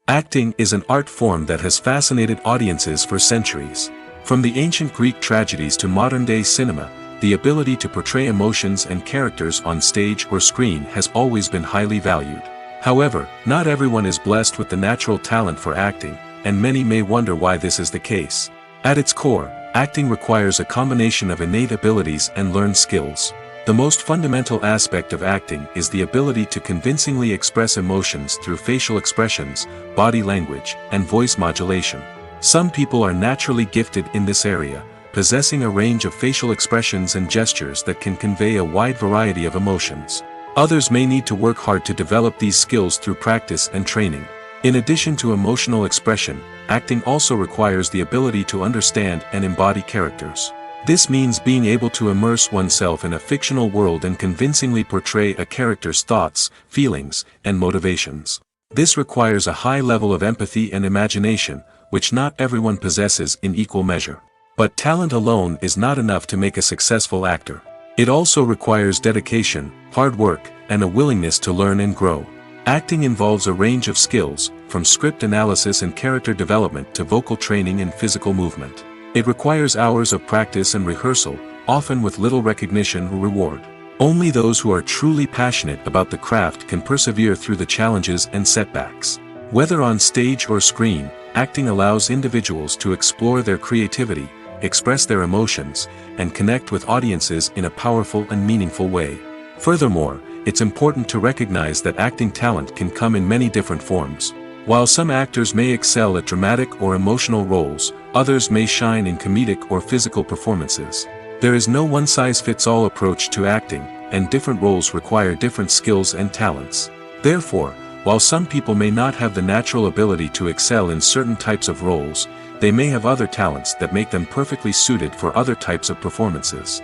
Acting is an art form that has fascinated audiences for centuries. From the ancient Greek tragedies to modern-day cinema, the ability to portray emotions and characters on stage or screen has always been highly valued. However, not everyone is blessed with the natural talent for acting, and many may wonder why this is the case. At its core, acting requires a combination of innate abilities and learned skills. The most fundamental aspect of acting is the ability to convincingly express emotions through facial expressions, body language, and voice modulation. Some people are naturally gifted in this area, possessing a range of facial expressions and gestures that can convey a wide variety of emotions. Others may need to work hard to develop these skills through practice and training. In addition to emotional expression, acting also requires the ability to understand and embody characters. This means being able to immerse oneself in a fictional world and convincingly portray a character's thoughts, feelings, and motivations. This requires a high level of empathy and imagination, which not everyone possesses in equal measure. But talent alone is not enough to make a successful actor. It also requires dedication, hard work, and a willingness to learn and grow. Acting involves a range of skills, from script analysis and character development to vocal training and physical movement. It requires hours of practice and rehearsal, often with little recognition or reward. Only those who are truly passionate about the craft can persevere through the challenges and setbacks. Whether on stage or screen, acting allows individuals to explore their creativity, express their emotions, and connect with audiences in a powerful and meaningful way. Furthermore, it's important to recognize that acting talent can come in many different forms. While some actors may excel at dramatic or emotional roles, others may shine in comedic or physical performances. There is no one-size-fits-all approach to acting, and different roles require different skills and talents. Therefore, while some people may not have the natural ability to excel in certain types of roles, they may have other talents that make them perfectly suited for other types of performances.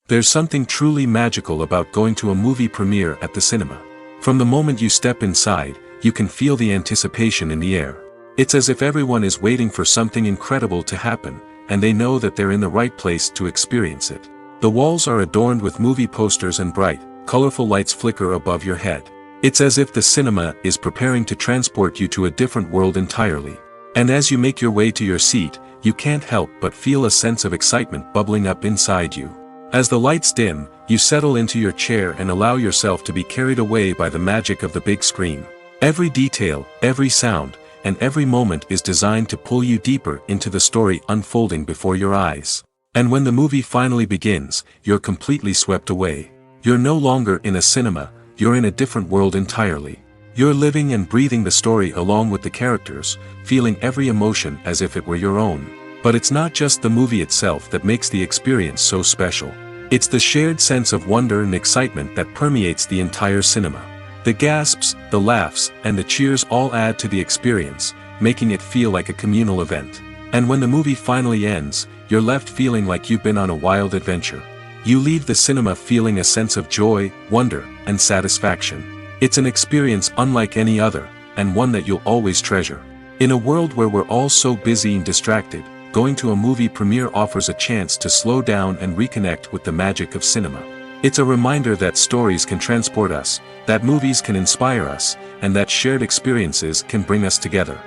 There's something truly magical about going to a movie premiere at the cinema. From the moment you step inside, you can feel the anticipation in the air. It's as if everyone is waiting for something incredible to happen, and they know that they're in the right place to experience it. The walls are adorned with movie posters and bright, colorful lights flicker above your head. It's as if the cinema is preparing to transport you to a different world entirely. And as you make your way to your seat, you can't help but feel a sense of excitement bubbling up inside you. As the lights dim, you settle into your chair and allow yourself to be carried away by the magic of the big screen. Every detail, every sound, and every moment is designed to pull you deeper into the story unfolding before your eyes. And when the movie finally begins, you're completely swept away. You're no longer in a cinema, you're in a different world entirely. You're living and breathing the story along with the characters, feeling every emotion as if it were your own. But it's not just the movie itself that makes the experience so special. It's the shared sense of wonder and excitement that permeates the entire cinema. The gasps, the laughs, and the cheers all add to the experience, making it feel like a communal event. And when the movie finally ends, you're left feeling like you've been on a wild adventure. You leave the cinema feeling a sense of joy, wonder, and satisfaction. It's an experience unlike any other, and one that you'll always treasure. In a world where we're all so busy and distracted, going to a movie premiere offers a chance to slow down and reconnect with the magic of cinema. It's a reminder that stories can transport us, that movies can inspire us, and that shared experiences can bring us together.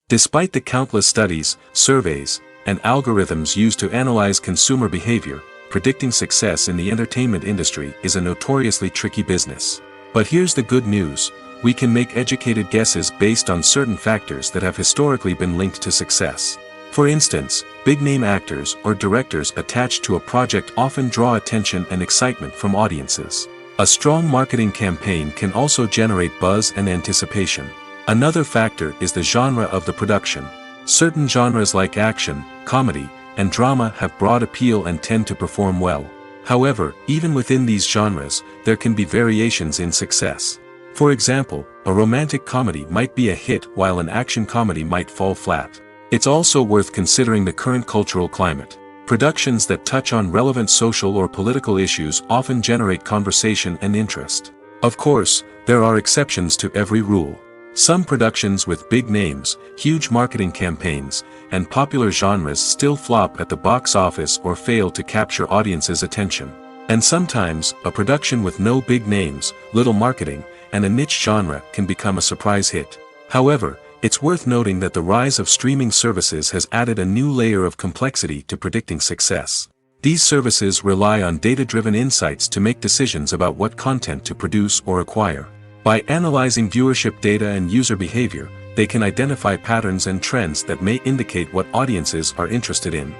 Despite the countless studies, surveys, and algorithms used to analyze consumer behavior, predicting success in the entertainment industry is a notoriously tricky business. But here's the good news: we can make educated guesses based on certain factors that have historically been linked to success. For instance, big-name actors or directors attached to a project often draw attention and excitement from audiences. A strong marketing campaign can also generate buzz and anticipation. Another factor is the genre of the production. Certain genres like action, comedy, and drama have broad appeal and tend to perform well. However, even within these genres, there can be variations in success. For example, a romantic comedy might be a hit while an action comedy might fall flat. It's also worth considering the current cultural climate. Productions that touch on relevant social or political issues often generate conversation and interest. Of course, there are exceptions to every rule. Some productions with big names, huge marketing campaigns, and popular genres still flop at the box office or fail to capture audiences' attention. And sometimes, a production with no big names, little marketing, and a niche genre can become a surprise hit. However, it's worth noting that the rise of streaming services has added a new layer of complexity to predicting success. These services rely on data-driven insights to make decisions about what content to produce or acquire. By analyzing viewership data and user behavior, they can identify patterns and trends that may indicate what audiences are interested in.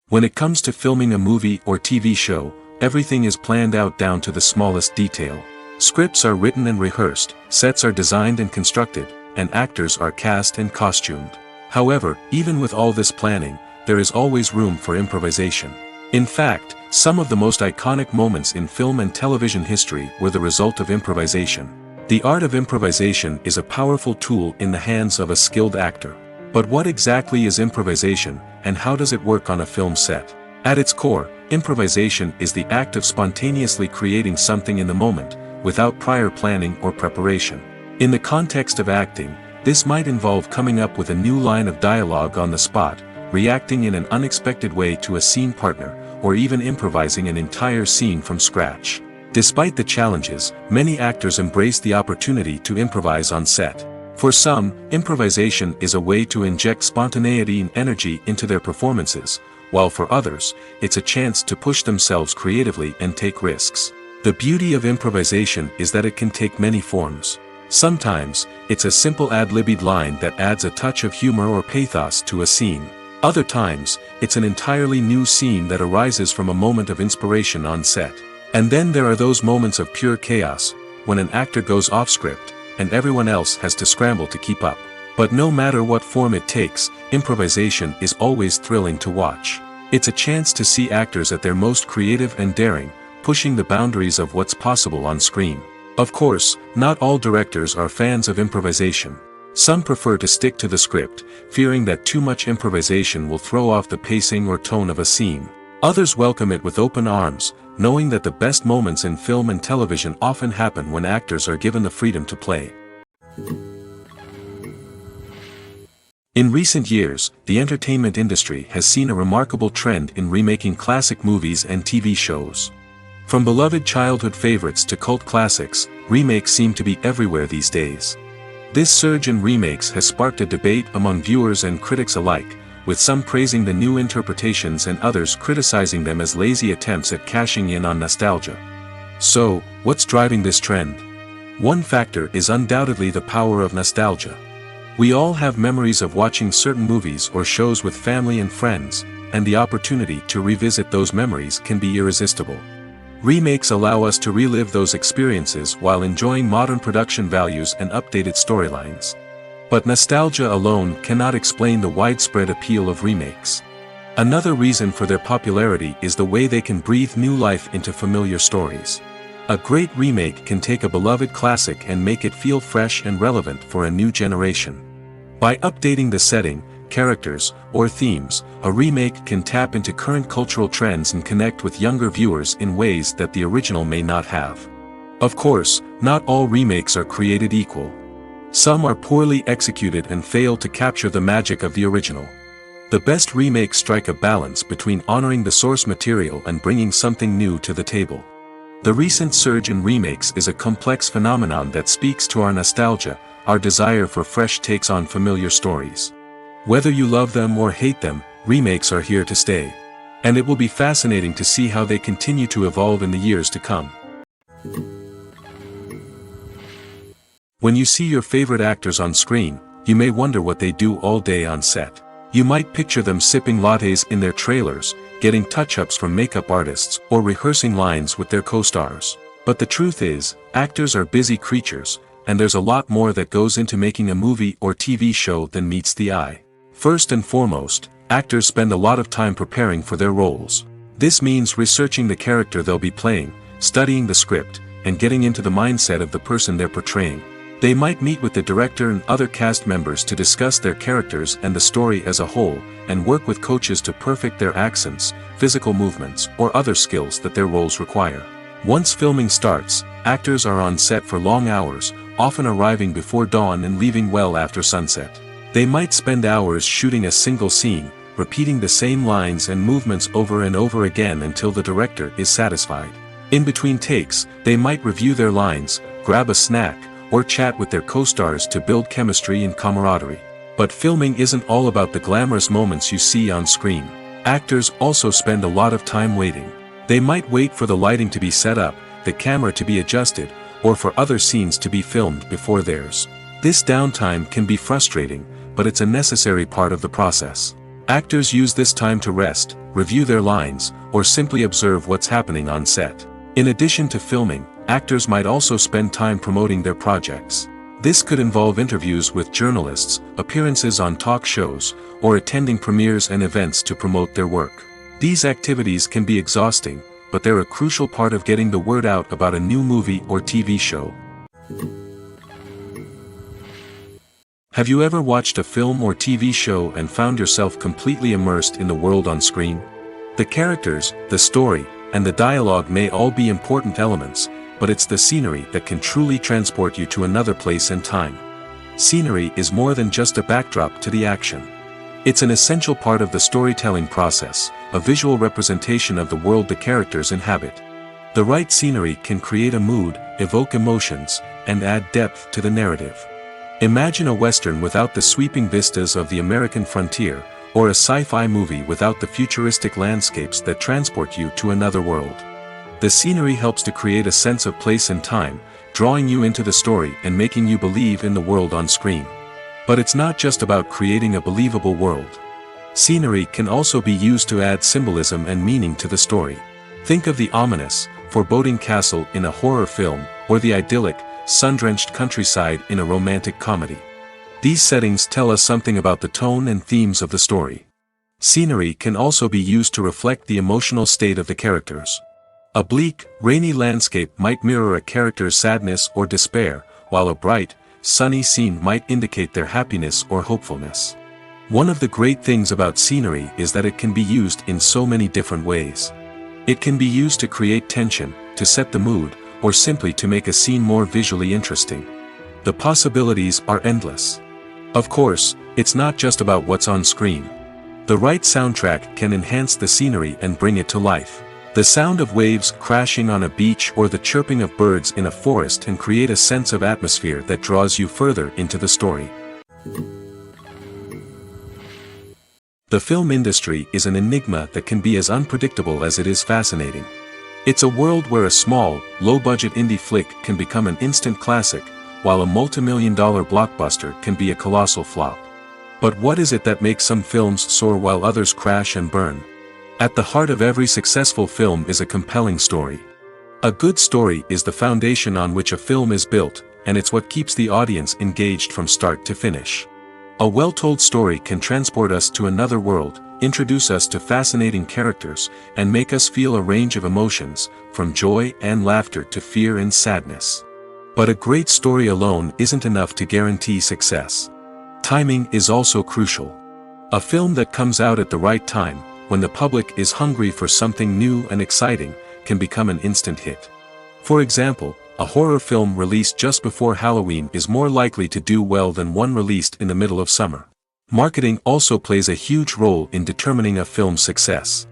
When it comes to filming a movie or TV show, everything is planned out down to the smallest detail. Scripts are written and rehearsed, sets are designed and constructed, and actors are cast and costumed. However, even with all this planning, there is always room for improvisation. In fact, some of the most iconic moments in film and television history were the result of improvisation. The art of improvisation is a powerful tool in the hands of a skilled actor. But what exactly is improvisation, and how does it work on a film set? At its core, improvisation is the act of spontaneously creating something in the moment, without prior planning or preparation. In the context of acting, this might involve coming up with a new line of dialogue on the spot, reacting in an unexpected way to a scene partner, or even improvising an entire scene from scratch. Despite the challenges, many actors embrace the opportunity to improvise on set. For some, improvisation is a way to inject spontaneity and energy into their performances, while for others, it's a chance to push themselves creatively and take risks. The beauty of improvisation is that it can take many forms. Sometimes, it's a simple ad-libbed line that adds a touch of humor or pathos to a scene. Other times, it's an entirely new scene that arises from a moment of inspiration on set. And then there are those moments of pure chaos, when an actor goes off script, and everyone else has to scramble to keep up. But no matter what form it takes, improvisation is always thrilling to watch. It's a chance to see actors at their most creative and daring, pushing the boundaries of what's possible on screen. Of course, not all directors are fans of improvisation. Some prefer to stick to the script, fearing that too much improvisation will throw off the pacing or tone of a scene. Others welcome it with open arms, knowing that the best moments in film and television often happen when actors are given the freedom to play. In recent years, the entertainment industry has seen a remarkable trend in remaking classic movies and TV shows. From beloved childhood favorites to cult classics, remakes seem to be everywhere these days. This surge in remakes has sparked a debate among viewers and critics alike, with some praising the new interpretations and others criticizing them as lazy attempts at cashing in on nostalgia. So, what's driving this trend? One factor is undoubtedly the power of nostalgia. We all have memories of watching certain movies or shows with family and friends, and the opportunity to revisit those memories can be irresistible. Remakes allow us to relive those experiences while enjoying modern production values and updated storylines. But nostalgia alone cannot explain the widespread appeal of remakes. Another reason for their popularity is the way they can breathe new life into familiar stories. A great remake can take a beloved classic and make it feel fresh and relevant for a new generation. By updating the setting, characters, or themes, a remake can tap into current cultural trends and connect with younger viewers in ways that the original may not have. Of course, not all remakes are created equal. Some are poorly executed and fail to capture the magic of the original. The best remakes strike a balance between honoring the source material and bringing something new to the table. The recent surge in remakes is a complex phenomenon that speaks to our nostalgia, our desire for fresh takes on familiar stories. Whether you love them or hate them, remakes are here to stay. And it will be fascinating to see how they continue to evolve in the years to come. When you see your favorite actors on screen, you may wonder what they do all day on set. You might picture them sipping lattes in their trailers, getting touch-ups from makeup artists, or rehearsing lines with their co-stars. But the truth is, actors are busy creatures, and there's a lot more that goes into making a movie or TV show than meets the eye. First and foremost, actors spend a lot of time preparing for their roles. This means researching the character they'll be playing, studying the script, and getting into the mindset of the person they're portraying. They might meet with the director and other cast members to discuss their characters and the story as a whole, and work with coaches to perfect their accents, physical movements, or other skills that their roles require. Once filming starts, actors are on set for long hours, often arriving before dawn and leaving well after sunset. They might spend hours shooting a single scene, repeating the same lines and movements over and over again until the director is satisfied. In between takes, they might review their lines, grab a snack, or chat with their co-stars to build chemistry and camaraderie. But filming isn't all about the glamorous moments you see on screen. Actors also spend a lot of time waiting. They might wait for the lighting to be set up, the camera to be adjusted, or for other scenes to be filmed before theirs. This downtime can be frustrating, but it's a necessary part of the process. Actors use this time to rest, review their lines, or simply observe what's happening on set. In addition to filming, actors might also spend time promoting their projects. This could involve interviews with journalists, appearances on talk shows, or attending premieres and events to promote their work. These activities can be exhausting, but they're a crucial part of getting the word out about a new movie or TV show. Have you ever watched a film or TV show and found yourself completely immersed in the world on screen? The characters, the story, and the dialogue may all be important elements, but it's the scenery that can truly transport you to another place and time. Scenery is more than just a backdrop to the action. It's an essential part of the storytelling process, a visual representation of the world the characters inhabit. The right scenery can create a mood, evoke emotions, and add depth to the narrative. Imagine a Western without the sweeping vistas of the American frontier, or a sci-fi movie without the futuristic landscapes that transport you to another world. The scenery helps to create a sense of place and time, drawing you into the story and making you believe in the world on screen. But it's not just about creating a believable world. Scenery can also be used to add symbolism and meaning to the story. Think of the ominous, foreboding castle in a horror film, or the idyllic, sun-drenched countryside in a romantic comedy. These settings tell us something about the tone and themes of the story. Scenery can also be used to reflect the emotional state of the characters. A bleak, rainy landscape might mirror a character's sadness or despair, while a bright, sunny scene might indicate their happiness or hopefulness. One of the great things about scenery is that it can be used in so many different ways. It can be used to create tension, to set the mood, or simply to make a scene more visually interesting. The possibilities are endless. Of course, it's not just about what's on screen. The right soundtrack can enhance the scenery and bring it to life. The sound of waves crashing on a beach or the chirping of birds in a forest can create a sense of atmosphere that draws you further into the story. The film industry is an enigma that can be as unpredictable as it is fascinating. It's a world where a small, low-budget indie flick can become an instant classic, while a multi-million-dollar blockbuster can be a colossal flop. But what is it that makes some films soar while others crash and burn? At the heart of every successful film is a compelling story. A good story is the foundation on which a film is built, and it's what keeps the audience engaged from start to finish. A well-told story can transport us to another world, introduce us to fascinating characters, and make us feel a range of emotions, from joy and laughter to fear and sadness. But a great story alone isn't enough to guarantee success. Timing is also crucial. A film that comes out at the right time, when the public is hungry for something new and exciting, can become an instant hit. For example, a horror film released just before Halloween is more likely to do well than one released in the middle of summer. Marketing also plays a huge role in determining a film's success.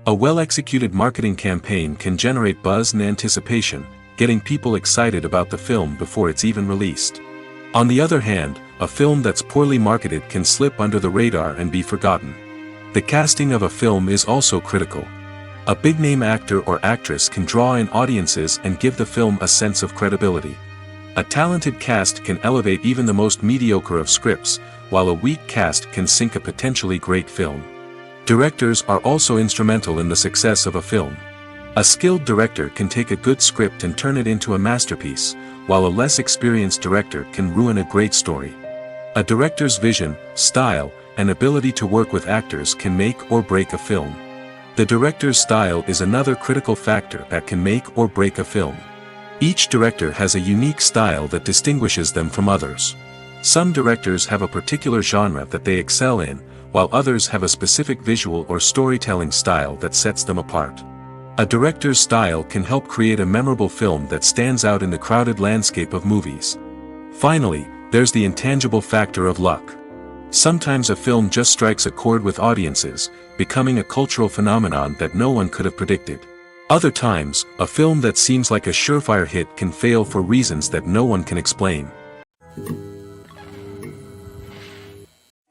A well-executed marketing campaign can generate buzz and anticipation, getting people excited about the film before it's even released. On the other hand, a film that's poorly marketed can slip under the radar and be forgotten. The casting of a film is also critical. A big-name actor or actress can draw in audiences and give the film a sense of credibility. A talented cast can elevate even the most mediocre of scripts, while a weak cast can sink a potentially great film. Directors are also instrumental in the success of a film. A skilled director can take a good script and turn it into a masterpiece, while a less experienced director can ruin a great story. A director's vision, style, and ability to work with actors can make or break a film. The director's style is another critical factor that can make or break a film. Each director has a unique style that distinguishes them from others. Some directors have a particular genre that they excel in, while others have a specific visual or storytelling style that sets them apart. A director's style can help create a memorable film that stands out in the crowded landscape of movies. Finally, there's the intangible factor of luck. Sometimes a film just strikes a chord with audiences, becoming a cultural phenomenon that no one could have predicted. Other times, a film that seems like a surefire hit can fail for reasons that no one can explain.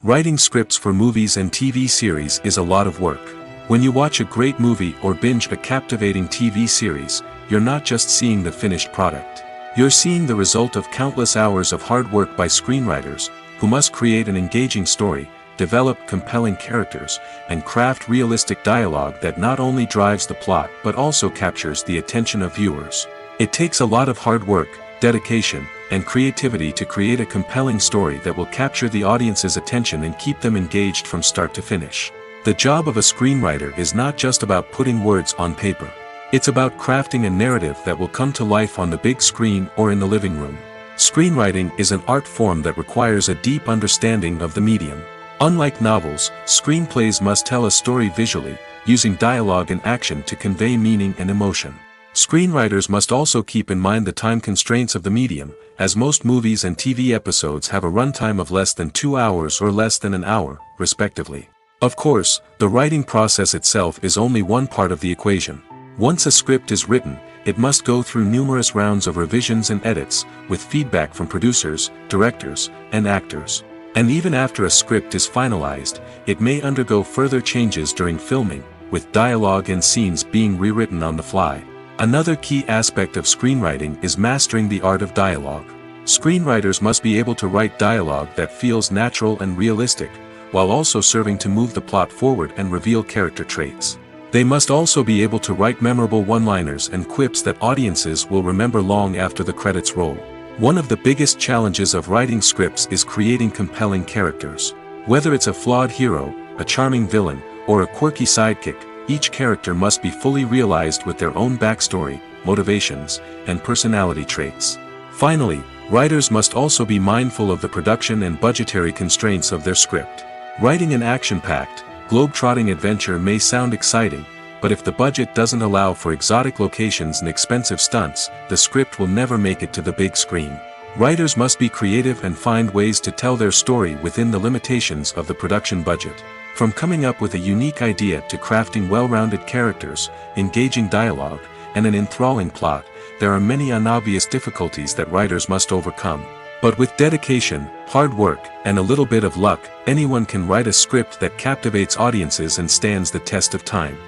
Writing scripts for movies and TV series is a lot of work. When you watch a great movie or binge a captivating TV series, you're not just seeing the finished product. You're seeing the result of countless hours of hard work by screenwriters, who must create an engaging story, develop compelling characters, and craft realistic dialogue that not only drives the plot but also captures the attention of viewers. It takes a lot of hard work, dedication, and creativity to create a compelling story that will capture the audience's attention and keep them engaged from start to finish. The job of a screenwriter is not just about putting words on paper. It's about crafting a narrative that will come to life on the big screen or in the living room. Screenwriting is an art form that requires a deep understanding of the medium. Unlike novels, screenplays must tell a story visually, using dialogue and action to convey meaning and emotion. Screenwriters must also keep in mind the time constraints of the medium, as most movies and TV episodes have a runtime of less than 2 hours or less than an hour, respectively. Of course, the writing process itself is only one part of the equation. Once a script is written, it must go through numerous rounds of revisions and edits, with feedback from producers, directors, and actors. And even after a script is finalized, it may undergo further changes during filming, with dialogue and scenes being rewritten on the fly. Another key aspect of screenwriting is mastering the art of dialogue. Screenwriters must be able to write dialogue that feels natural and realistic, while also serving to move the plot forward and reveal character traits. They must also be able to write memorable one-liners and quips that audiences will remember long after the credits roll. One of the biggest challenges of writing scripts is creating compelling characters. Whether it's a flawed hero, a charming villain, or a quirky sidekick, each character must be fully realized with their own backstory, motivations, and personality traits. Finally, writers must also be mindful of the production and budgetary constraints of their script. Writing an action-packed, globe-trotting adventure may sound exciting, but if the budget doesn't allow for exotic locations and expensive stunts, the script will never make it to the big screen. Writers must be creative and find ways to tell their story within the limitations of the production budget. From coming up with a unique idea to crafting well-rounded characters, engaging dialogue, and an enthralling plot, there are many unobvious difficulties that writers must overcome. But with dedication, hard work, and a little bit of luck, anyone can write a script that captivates audiences and stands the test of time.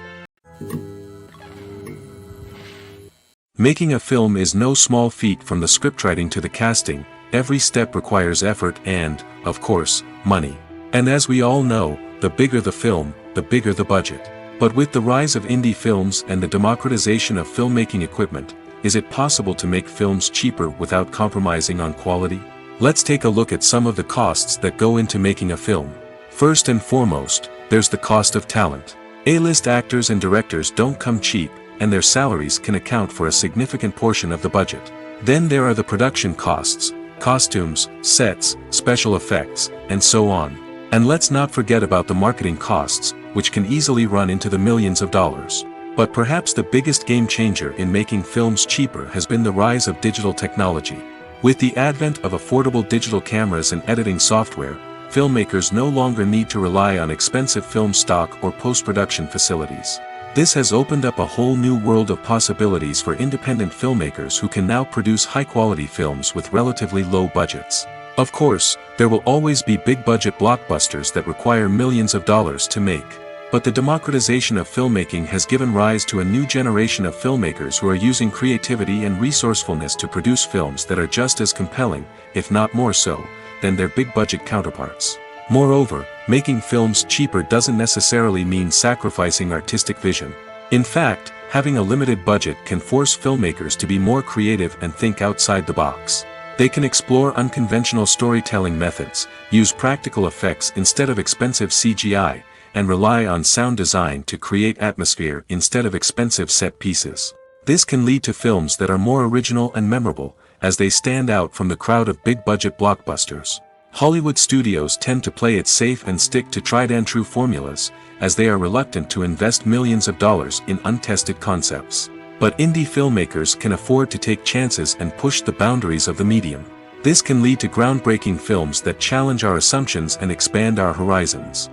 Making a film is no small feat. From the scriptwriting to the casting, every step requires effort and, of course, money. And as we all know, the bigger the film, the bigger the budget. But with the rise of indie films and the democratization of filmmaking equipment, is it possible to make films cheaper without compromising on quality? Let's take a look at some of the costs that go into making a film. First and foremost, there's the cost of talent. A-list actors and directors don't come cheap, and their salaries can account for a significant portion of the budget. Then there are the production costs, costumes, sets, special effects, and so on. And let's not forget about the marketing costs, which can easily run into the millions of dollars. But perhaps the biggest game changer in making films cheaper has been the rise of digital technology. With the advent of affordable digital cameras and editing software, filmmakers no longer need to rely on expensive film stock or post-production facilities. This has opened up a whole new world of possibilities for independent filmmakers who can now produce high-quality films with relatively low budgets. Of course, there will always be big-budget blockbusters that require millions of dollars to make. But the democratization of filmmaking has given rise to a new generation of filmmakers who are using creativity and resourcefulness to produce films that are just as compelling, if not more so, than their big-budget counterparts. Moreover, making films cheaper doesn't necessarily mean sacrificing artistic vision. In fact, having a limited budget can force filmmakers to be more creative and think outside the box. They can explore unconventional storytelling methods, use practical effects instead of expensive CGI, and rely on sound design to create atmosphere instead of expensive set pieces. This can lead to films that are more original and memorable, as they stand out from the crowd of big-budget blockbusters. Hollywood studios tend to play it safe and stick to tried-and-true formulas, as they are reluctant to invest millions of dollars in untested concepts. But indie filmmakers can afford to take chances and push the boundaries of the medium. This can lead to groundbreaking films that challenge our assumptions and expand our horizons.